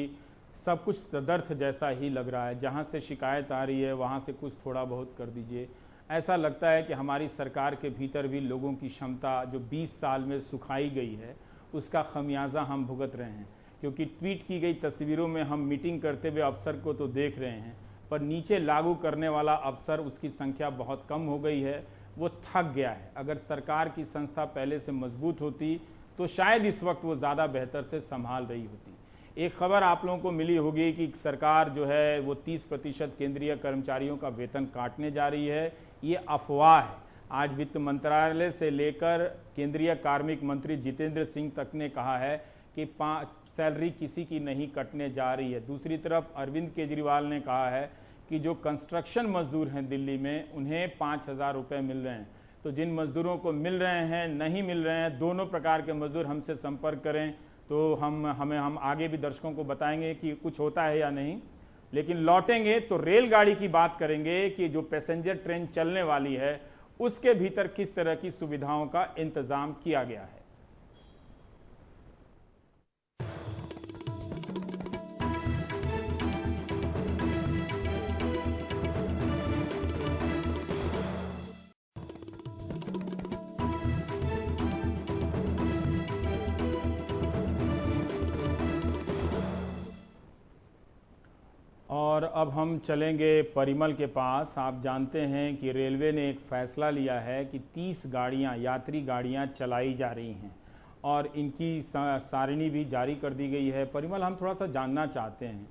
Speaker 2: सब कुछ तदर्थ जैसा ही लग रहा है। जहाँ से शिकायत आ रही है वहाँ से कुछ थोड़ा बहुत कर दीजिए। ऐसा लगता है कि हमारी सरकार के भीतर भी लोगों की क्षमता जो 20 साल में सुखाई गई है उसका खमियाजा हम भुगत रहे हैं। क्योंकि ट्वीट की गई तस्वीरों में हम मीटिंग करते हुए अफसर को तो देख रहे हैं पर नीचे लागू करने वाला अफसर, उसकी संख्या बहुत कम हो गई है, वो थक गया है। अगर सरकार की संस्था पहले से मजबूत होती तो शायद इस वक्त वो ज़्यादा बेहतर से संभाल रही होती। एक खबर आप लोगों को मिली होगी कि सरकार जो है वो 30% केंद्रीय कर्मचारियों का वेतन काटने जा रही है। ये अफवाह है। आज वित्त मंत्रालय से लेकर केंद्रीय कार्मिक मंत्री जितेंद्र सिंह तक ने कहा है कि सैलरी किसी की नहीं कटने जा रही है। दूसरी तरफ अरविंद केजरीवाल ने कहा है कि जो कंस्ट्रक्शन मजदूर हैं दिल्ली में उन्हें 5,000 रुपये मिल रहे हैं। तो जिन मजदूरों को मिल रहे हैं, नहीं मिल रहे हैं, दोनों प्रकार के मजदूर हमसे संपर्क करें तो हम आगे भी दर्शकों को बताएंगे कि कुछ होता है या नहीं। लेकिन लौटेंगे तो रेलगाड़ी की बात करेंगे कि जो पैसेंजर ट्रेन चलने वाली है उसके भीतर किस तरह की सुविधाओं का इंतजाम किया गया है। और अब हम चलेंगे परिमल के पास। आप जानते हैं कि रेलवे ने एक फैसला लिया है कि 30 गाड़ियां, यात्री गाड़ियां चलाई जा रही हैं और इनकी सारिणी भी जारी कर दी गई है। परिमल, हम थोड़ा सा जानना चाहते हैं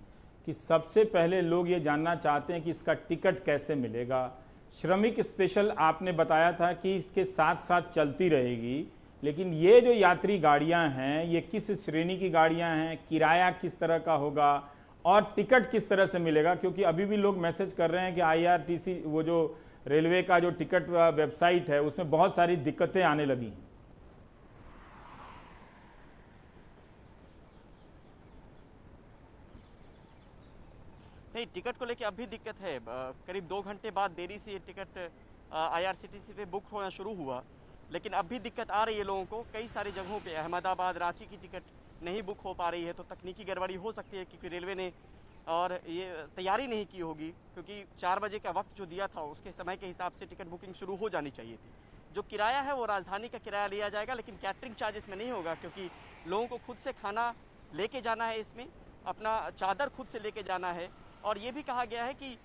Speaker 2: कि सबसे पहले लोग ये जानना चाहते हैं कि इसका टिकट कैसे मिलेगा। श्रमिक स्पेशल आपने बताया था कि इसके साथ साथ चलती रहेगी, लेकिन ये जो यात्री गाड़ियां हैं ये किस श्रेणी की गाड़ियां हैं, किराया किस तरह का होगा और टिकट किस तरह से मिलेगा? क्योंकि अभी भी लोग मैसेज कर रहे हैं कि IRTC, वो जो रेलवे का जो टिकट वेबसाइट है, उसमें बहुत सारी दिक्कतें आने लगी हैं।
Speaker 5: नहीं, टिकट को लेके अब भी दिक्कत है। करीब 2 घंटे बाद देरी से ये टिकट IRCTC पे बुक होना शुरू हुआ, लेकिन अब भी दिक्कत आ रही है लोगों को। कई सारी जगहों पे, अहमदाबाद, रांची की टिकट नहीं बुक हो पा रही है, तो तकनीकी गड़बड़ी हो सकती है क्योंकि रेलवे ने और ये तैयारी नहीं की होगी, क्योंकि 4 बजे का वक्त जो दिया था उसके समय के हिसाब से टिकट बुकिंग शुरू हो जानी चाहिए थी। जो किराया है वो राजधानी का किराया लिया जाएगा, लेकिन कैटरिंग चार्ज इसमें नहीं होगा, क्योंकि लोगों को खुद से खाना लेके जाना है, इसमें अपना चादर खुद से लेके जाना है। और ये भी कहा गया है कि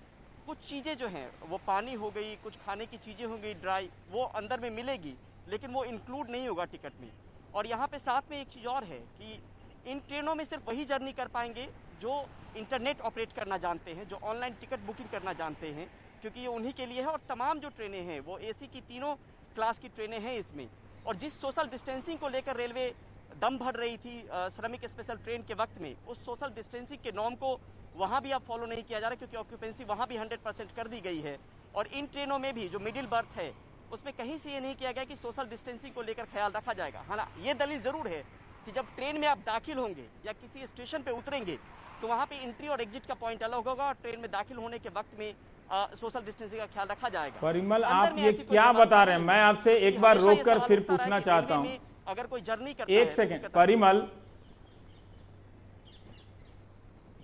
Speaker 5: कुछ चीज़ें जो हैं वो पानी हो गई, कुछ खाने की चीज़ें हो गई ड्राई, वो अंदर में मिलेगी, लेकिन वो इंक्लूड नहीं होगा टिकट में। और यहाँ पे साथ में एक चीज़ और है कि इन ट्रेनों में सिर्फ वही जर्नी कर पाएंगे जो इंटरनेट ऑपरेट करना जानते हैं, जो ऑनलाइन टिकट बुकिंग करना जानते हैं, क्योंकि ये उन्हीं के लिए है। और तमाम जो ट्रेनें हैं वो AC की तीनों क्लास की ट्रेनें हैं इसमें। और जिस सोशल डिस्टेंसिंग को लेकर रेलवे दम भर रही थी श्रमिक स्पेशल ट्रेन के वक्त में, उस सोशल डिस्टेंसिंग के नॉर्म को वहाँ भी अब फॉलो नहीं किया जा रहा, क्योंकि ऑक्यूपेंसी वहाँ भी 100% कर दी गई है। और इन ट्रेनों में भी जो मिडिल बर्थ है उसमें कहीं से ये नहीं किया गया कि सोशल डिस्टेंसिंग को लेकर ख्याल रखा जाएगा। हाँ, ये दलील ज़रूर है कि जब ट्रेन में आप दाखिल होंगे या किसी स्टेशन पे उतरेंगे तो वहाँ पे एंट्री और एग्जिट का पॉइंट अलग होगा, और ट्रेन में दाखिल होने के वक्त में सोशल डिस्टेंसिंग का ख्याल रखा जाएगा।
Speaker 2: परिमल, आप ये क्या बता रहे हैं? मैं आपसे एक बार रोककर फिर पूछना चाहता हूँ।
Speaker 5: अगर कोई जर्नी करता
Speaker 2: एक सेकंड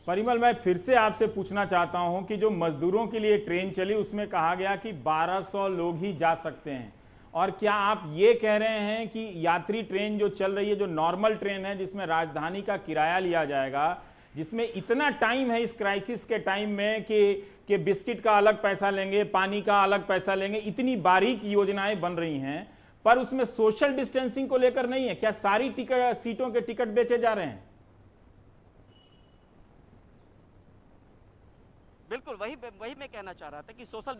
Speaker 2: परिमल, मैं फिर से आपसे पूछना चाहता हूं कि जो मजदूरों के लिए ट्रेन चली उसमें कहा गया कि 1200 लोग ही जा सकते हैं, और क्या आप ये कह रहे हैं कि यात्री ट्रेन जो चल रही है, जो नॉर्मल ट्रेन है जिसमें राजधानी का किराया लिया जाएगा, जिसमें इतना टाइम है इस क्राइसिस के टाइम में कि बिस्किट का अलग पैसा लेंगे, पानी का अलग पैसा लेंगे, इतनी बारीक योजनाएं बन रही हैं, पर उसमें सोशल डिस्टेंसिंग को लेकर नहीं है? क्या सारी सीटों के टिकट बेचे जा रहे हैं?
Speaker 5: बिल्कुल, वही मैं कहना चाह रहा था कि सोशल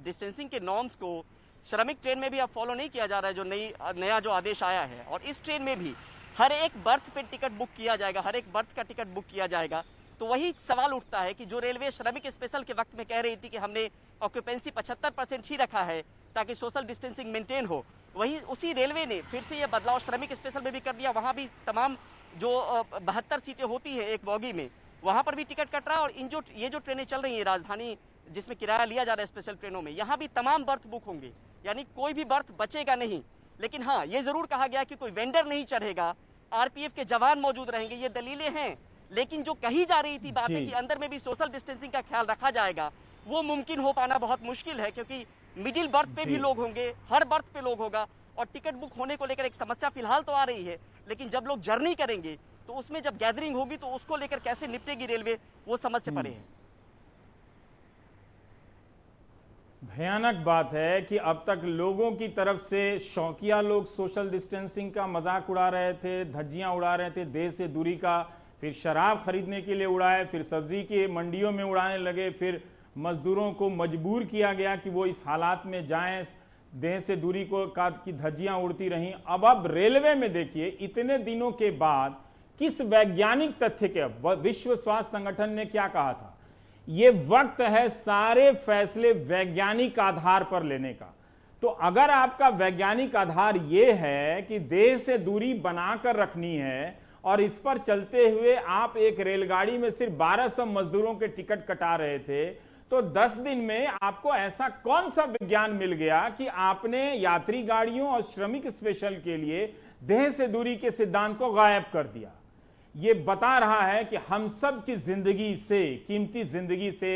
Speaker 5: डिस्टेंसिंग के नॉर्म्स को श्रमिक ट्रेन में भी अब फॉलो नहीं किया जा रहा है, जो नया जो आदेश आया है। और इस ट्रेन में भी हर एक बर्थ पे टिकट बुक किया जाएगा, हर एक बर्थ का टिकट बुक किया जाएगा। तो वही सवाल उठता है कि जो रेलवे श्रमिक स्पेशल के वक्त में कह रही थी कि हमने ऑक्यूपेंसी 75% ही रखा है ताकि सोशल डिस्टेंसिंग मेंटेन हो, वही उसी रेलवे ने फिर से ये बदलाव श्रमिक स्पेशल में भी कर दिया। वहाँ भी तमाम जो 72 सीटें होती हैं एक बॉगी में, वहां पर भी टिकट कट रहा है। और ये जो ट्रेनें चल रही हैं राजधानी जिसमें किराया लिया जा रहा है स्पेशल ट्रेनों में, यहाँ भी तमाम बर्थ बुक होंगे, यानी कोई भी बर्थ बचेगा नहीं। लेकिन हाँ, ये जरूर कहा गया कि कोई वेंडर नहीं चढ़ेगा, RPF के जवान मौजूद रहेंगे। ये दलीलें हैं, लेकिन जो कही जा रही थी बात है कि अंदर में भी सोशल डिस्टेंसिंग का ख्याल रखा जाएगा, वो मुमकिन हो पाना बहुत मुश्किल है, क्योंकि मिडिल बर्थ पे भी लोग होंगे, हर बर्थ पे लोग होगा। और टिकट बुक होने को लेकर एक समस्या फिलहाल तो आ रही है, लेकिन जब लोग जर्नी करेंगे तो उसमें जब गैदरिंग होगी तो उसको लेकर कैसे निपटेगी रेलवे, वो समझ से परे है।
Speaker 2: भयानक बात है कि अब तक लोगों की तरफ से शौकिया लोग सोशल डिस्टेंसिंग का मजाक उड़ा रहे थे, धज्जियां उड़ा रहे थे, देश से दूरी का, फिर शराब खरीदने के लिए उड़ाए, फिर सब्जी की मंडियों में उड़ाने लगे, फिर मजदूरों को मजबूर किया गया कि वो इस हालात में जाएं, देश से दूरी की धज्जियां उड़ती रहीं। अब रेलवे में देखिए, इतने दिनों के बाद किस वैज्ञानिक तथ्य के, विश्व स्वास्थ्य संगठन ने क्या कहा था, ये वक्त है सारे फैसले वैज्ञानिक आधार पर लेने का। तो अगर आपका वैज्ञानिक आधार ये है कि देश से दूरी बनाकर रखनी है और इस पर चलते हुए आप एक रेलगाड़ी में सिर्फ 1200 मजदूरों के टिकट कटा रहे थे, तो 10 दिन में आपको ऐसा कौन सा विज्ञान मिल गया कि आपने यात्री गाड़ियों और श्रमिक स्पेशल के लिए देश से दूरी के सिद्धांत को गायब कर दिया? ये बता रहा है कि हम सब की जिंदगी से, कीमती जिंदगी से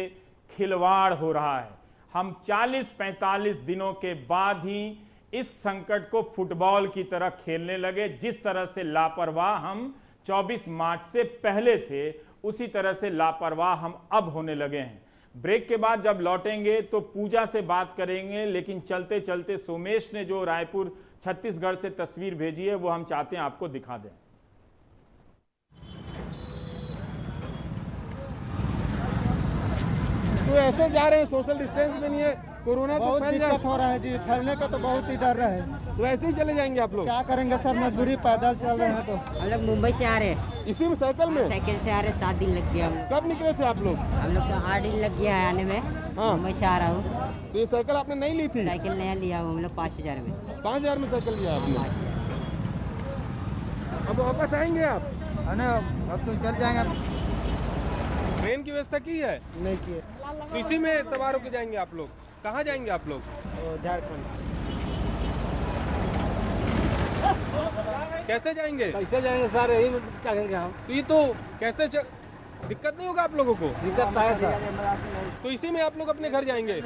Speaker 2: खिलवाड़ हो रहा है। हम 40-45 दिनों के बाद ही इस संकट को फुटबॉल की तरह खेलने लगे। जिस तरह से लापरवाह हम 24 मार्च से पहले थे, उसी तरह से लापरवाह हम अब होने लगे हैं। ब्रेक के बाद जब लौटेंगे तो पूजा से बात करेंगे, लेकिन चलते चलते सोमेश ने जो रायपुर छत्तीसगढ़ से तस्वीर भेजी है वो हम चाहते हैं आपको दिखा दें।
Speaker 1: तो ऐसे जा रहे हैं, सोशल डिस्टेंस में नहीं है, कोरोना तो फैल जाए,
Speaker 8: दिक्कत हो रहा है जी, फैलने का तो बहुत ही डर रहा है।
Speaker 1: तो ऐसे ही चले जाएंगे आप लोग?
Speaker 8: क्या करेंगे सर, मजबूरी, पैदल चल रहे हैं। तो
Speaker 11: हम लोग मुंबई से आ रहे हैं।
Speaker 1: इसी में साइकिल में?
Speaker 11: साइकिल से आ रहे, 7 दिन लग गया।
Speaker 1: कब निकले थे आप लोग?
Speaker 11: हम लोग 8 दिन लग गया है आने में। मुंबई से आ रहा हूँ।
Speaker 1: तो ये साइकिल आपने नहीं ली थी?
Speaker 11: साइकिल नया लिया हूँ हम लोग 5000 में।
Speaker 1: 5000 में साइकिल लिया आपने? अब वापस आएंगे आप?
Speaker 8: अब तो चल जाएंगे।
Speaker 1: ट्रेन की व्यवस्था की है?
Speaker 8: नहीं की है।
Speaker 1: तो इसी में सवार होकर जाएंगे आप लोग? कहाँ जाएंगे आप लोग?
Speaker 8: झारखंड।
Speaker 1: कैसे जाएंगे?
Speaker 12: कैसे जाएंगे सर, यही चाहेंगे हम।
Speaker 1: तो ये तो कैसे दिक्कत नहीं होगा आप लोगों को?
Speaker 12: दिक्कत है सर।
Speaker 1: तो इसी में आप लोग अपने घर जाएंगे?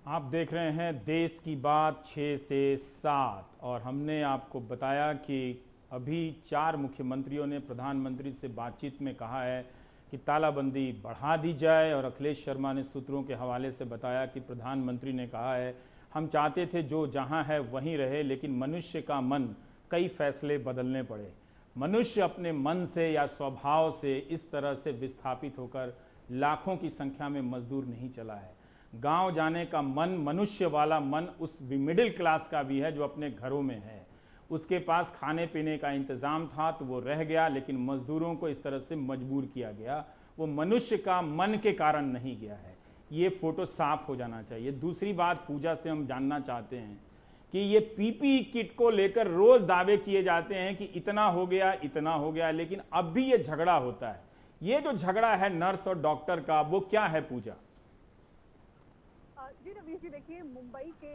Speaker 2: आप देख रहे हैं देश की बात 6 से 7 और हमने आपको बताया कि अभी 4 मुख्यमंत्रियों ने प्रधानमंत्री से बातचीत में कहा है कि तालाबंदी बढ़ा दी जाए और अखिलेश शर्मा ने सूत्रों के हवाले से बताया कि प्रधानमंत्री ने कहा है हम चाहते थे जो जहां है वहीं रहे, लेकिन मनुष्य का मन कई फैसले बदलने पड़े। मनुष्य अपने मन से या स्वभाव से इस तरह से विस्थापित होकर लाखों की संख्या में मजदूर नहीं चला है। गांव जाने का मन, मनुष्य वाला मन उस मिडिल क्लास का भी है जो अपने घरों में है। उसके पास खाने पीने का इंतजाम था तो वो रह गया, लेकिन मजदूरों को इस तरह से मजबूर किया गया। वो मनुष्य का मन के कारण नहीं गया है। ये फोटो साफ हो जाना चाहिए। दूसरी बात, पूजा से हम जानना चाहते हैं कि ये पीपीई किट को लेकर रोज दावे किए जाते हैं कि इतना हो गया, इतना हो गया, लेकिन अब भी ये झगड़ा होता है। ये जो झगड़ा है नर्स और डॉक्टर का, वो क्या है पूजा?
Speaker 13: जी रवीश जी, देखिए मुंबई के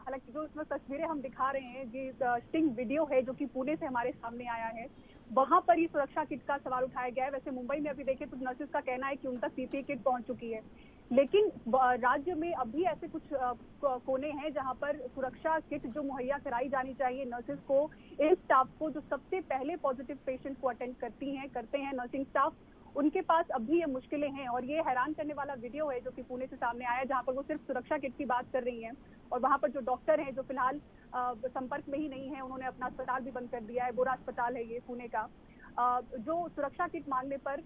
Speaker 13: हालांकि जो इसमें तस्वीरें हम दिखा रहे हैं, जी स्टिंग वीडियो है जो कि पुणे से हमारे सामने आया है, वहां पर ये सुरक्षा किट का सवाल उठाया गया है। वैसे मुंबई में अभी देखिए तो नर्सेज का कहना है कि उन तक पीपीई किट पहुंच चुकी है, लेकिन राज्य में अभी ऐसे कुछ कोने हैं जहां पर सुरक्षा किट जो मुहैया कराई जानी चाहिए नर्सेज को, इन स्टाफ को जो सबसे पहले पॉजिटिव पेशेंट को अटेंड करते हैं नर्सिंग स्टाफ, उनके पास अभी ये मुश्किलें हैं। और ये हैरान करने वाला वीडियो है जो कि पुणे से सामने आया, जहां पर वो सिर्फ सुरक्षा किट की बात कर रही हैं और वहां पर जो डॉक्टर हैं जो फिलहाल संपर्क में ही नहीं है, उन्होंने अपना अस्पताल भी बंद कर दिया है। बुरा अस्पताल है ये पुणे का। जो सुरक्षा किट मांगने पर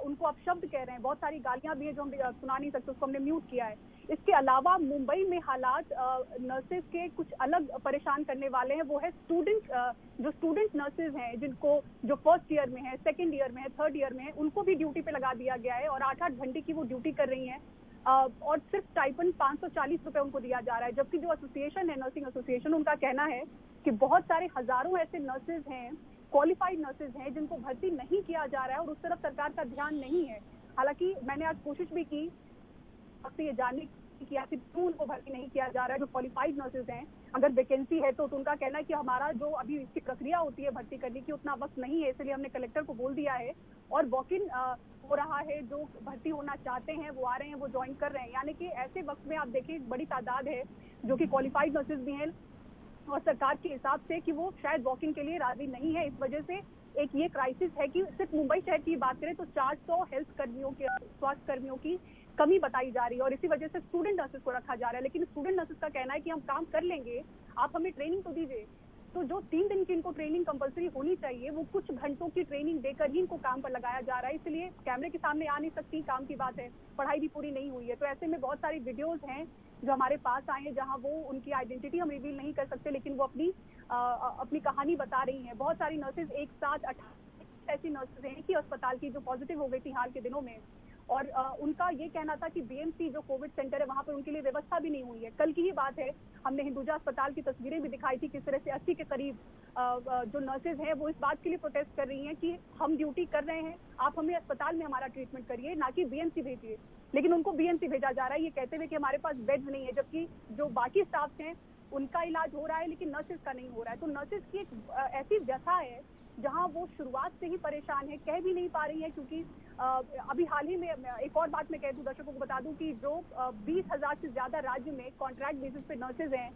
Speaker 13: उनको आप शब्द कह रहे हैं, बहुत सारी गालियां भी है जो हम सुना नहीं सकते, उसको हमने म्यूट किया है। इसके अलावा मुंबई में हालात नर्सेज के कुछ अलग परेशान करने वाले हैं। वो है जो स्टूडेंट नर्सेज हैं, जिनको जो फर्स्ट ईयर में है, सेकंड ईयर में है, थर्ड ईयर में है, उनको भी ड्यूटी पे लगा दिया गया है और 8-8 घंटे की वो ड्यूटी कर रही हैं और सिर्फ स्टाइपेंड 540 रुपए उनको दिया जा रहा है। जबकि जो एसोसिएशन है, नर्सिंग एसोसिएशन, उनका कहना है कि बहुत सारे हजारों ऐसे नर्सेज हैं, क्वालिफाइड नर्सेज हैं, जिनको भर्ती नहीं किया जा रहा है और उस तरफ सरकार का ध्यान नहीं है। हालांकि मैंने आज कोशिश भी की आपसे ये जानने की आखिर क्यों उनको भर्ती नहीं किया जा रहा है, जो क्वालिफाइड नर्सेज हैं, अगर वैकेंसी है तो उनका कहना है कि हमारा जो अभी इसकी प्रक्रिया होती है भर्ती करने की, उतना वक्त नहीं है, इसलिए हमने कलेक्टर को बोल दिया है और वॉक इन हो रहा है। जो भर्ती होना चाहते हैं वो आ रहे हैं, वो ज्वाइन कर रहे हैं। यानी कि ऐसे वक्त में आप देखिए बड़ी तादाद है जो कि क्वालिफाइड नर्सेज भी हैं और सरकार के हिसाब से कि वो शायद वॉकिंग के लिए राजी नहीं है। इस वजह से एक ये क्राइसिस है कि सिर्फ मुंबई शहर की बात करें तो 400 हेल्थ कर्मियों के, स्वास्थ्य कर्मियों की कमी बताई जा रही है और इसी वजह से स्टूडेंट नर्सेज को रखा जा रहा है। लेकिन स्टूडेंट नर्सेज का कहना है कि हम काम कर लेंगे, आप हमें ट्रेनिंग तो दीजिए। तो जो 3 दिन की इनको ट्रेनिंग कंपलसरी होनी चाहिए, वो कुछ घंटों की ट्रेनिंग देकर ही इनको काम पर लगाया जा रहा है। इसलिए कैमरे के सामने आ नहीं सकती, काम की बात है, पढ़ाई भी पूरी नहीं हुई है। तो ऐसे में बहुत सारी वीडियोज हैं जो हमारे पास आए हैं जहां वो उनकी आइडेंटिटी हम रिवील नहीं कर सकते, लेकिन वो अपनी कहानी बता रही हैं। बहुत सारी नर्सेज एक साथ 28 ऐसी नर्सेज हैं कि अस्पताल की जो पॉजिटिव हो गई थी हाल के दिनों में, और उनका ये कहना था कि बीएमसी जो कोविड सेंटर है वहां पर उनके लिए व्यवस्था भी नहीं हुई है। कल की ही बात है, हमने हिंदुजा अस्पताल की तस्वीरें भी दिखाई थी, किस तरह से 80 के करीब जो नर्सेज हैं वो इस बात के लिए प्रोटेस्ट कर रही हैं कि हम ड्यूटी कर रहे हैं, आप हमें अस्पताल में हमारा ट्रीटमेंट करिए, ना कि बीएमसी भेजिए। लेकिन उनको बीएमसी भेजा जा रहा है ये कहते हुए कि हमारे पास बेड्स नहीं है, जबकि जो बाकी स्टाफ हैं उनका इलाज हो रहा है लेकिन नर्सेज का नहीं हो रहा है। तो नर्सेज की एक ऐसी व्यथा है जहां वो शुरुआत से ही परेशान है, कह भी नहीं पा रही है। क्योंकि अभी हाल ही में एक और बात मैं कह दूं, दर्शकों को बता दूं कि जो 20,000 से ज्यादा राज्य में कॉन्ट्रैक्ट बेसिस पे नर्सेज हैं,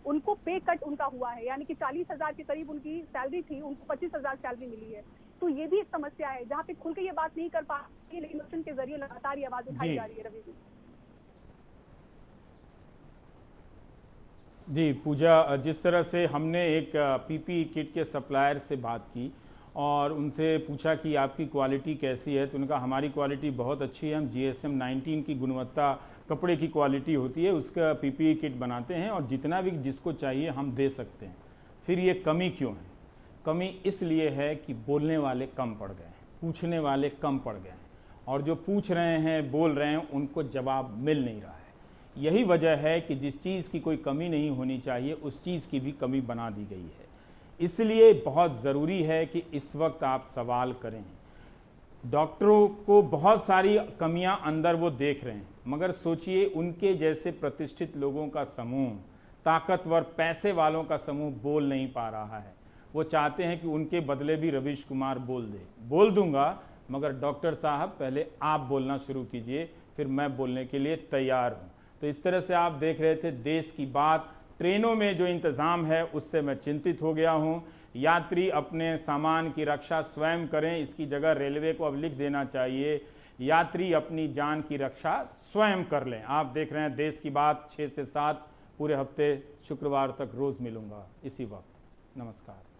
Speaker 13: उनको पे कट उनका हुआ है। यानी कि 40,000 के करीब उनकी सैलरी थी, उनको 25,000 सैलरी मिली है। तो ये भी एक समस्या है जहाँ पे खुल के ये बात नहीं कर पा रही, लेकिन मोशन के जरिए लगातार ये आवाज उठाई जा रही है। रवि
Speaker 2: जी पूजा, जिस तरह से हमने एक पीपीई किट के सप्लायर से बात की और उनसे पूछा कि आपकी क्वालिटी कैसी है, तो उनका हमारी क्वालिटी बहुत अच्छी है, हम GSM 19 की गुणवत्ता कपड़े की क्वालिटी होती है उसका पीपीई किट बनाते हैं और जितना भी जिसको चाहिए हम दे सकते हैं। फिर ये कमी क्यों है? कमी इसलिए है कि बोलने वाले कम पड़ गए हैं, पूछने वाले कम पड़ गए हैं और जो पूछ रहे हैं, बोल रहे हैं, उनको जवाब मिल नहीं रहा है। यही वजह है कि जिस चीज़ की कोई कमी नहीं होनी चाहिए उस चीज़ की भी कमी बना दी गई है। इसलिए बहुत ज़रूरी है कि इस वक्त आप सवाल करें। डॉक्टरों को बहुत सारी कमियां अंदर वो देख रहे हैं, मगर सोचिए उनके जैसे प्रतिष्ठित लोगों का समूह, ताकतवर पैसे वालों का समूह बोल नहीं पा रहा है। वो चाहते हैं कि उनके बदले भी रवीश कुमार बोल दे। बोल दूंगा, मगर डॉक्टर साहब पहले आप बोलना शुरू कीजिए, फिर मैं बोलने के लिए तैयार हूं। तो इस तरह से आप देख रहे थे देश की बात। ट्रेनों में जो इंतजाम है उससे मैं चिंतित हो गया हूं। यात्री अपने सामान की रक्षा स्वयं करें, इसकी जगह रेलवे को अब लिख देना चाहिए यात्री अपनी जान की रक्षा स्वयं कर लें। आप देख रहे हैं देश की बात 6 से 7 पूरे हफ्ते शुक्रवार तक रोज मिलूंगा इसी वक्त। नमस्कार।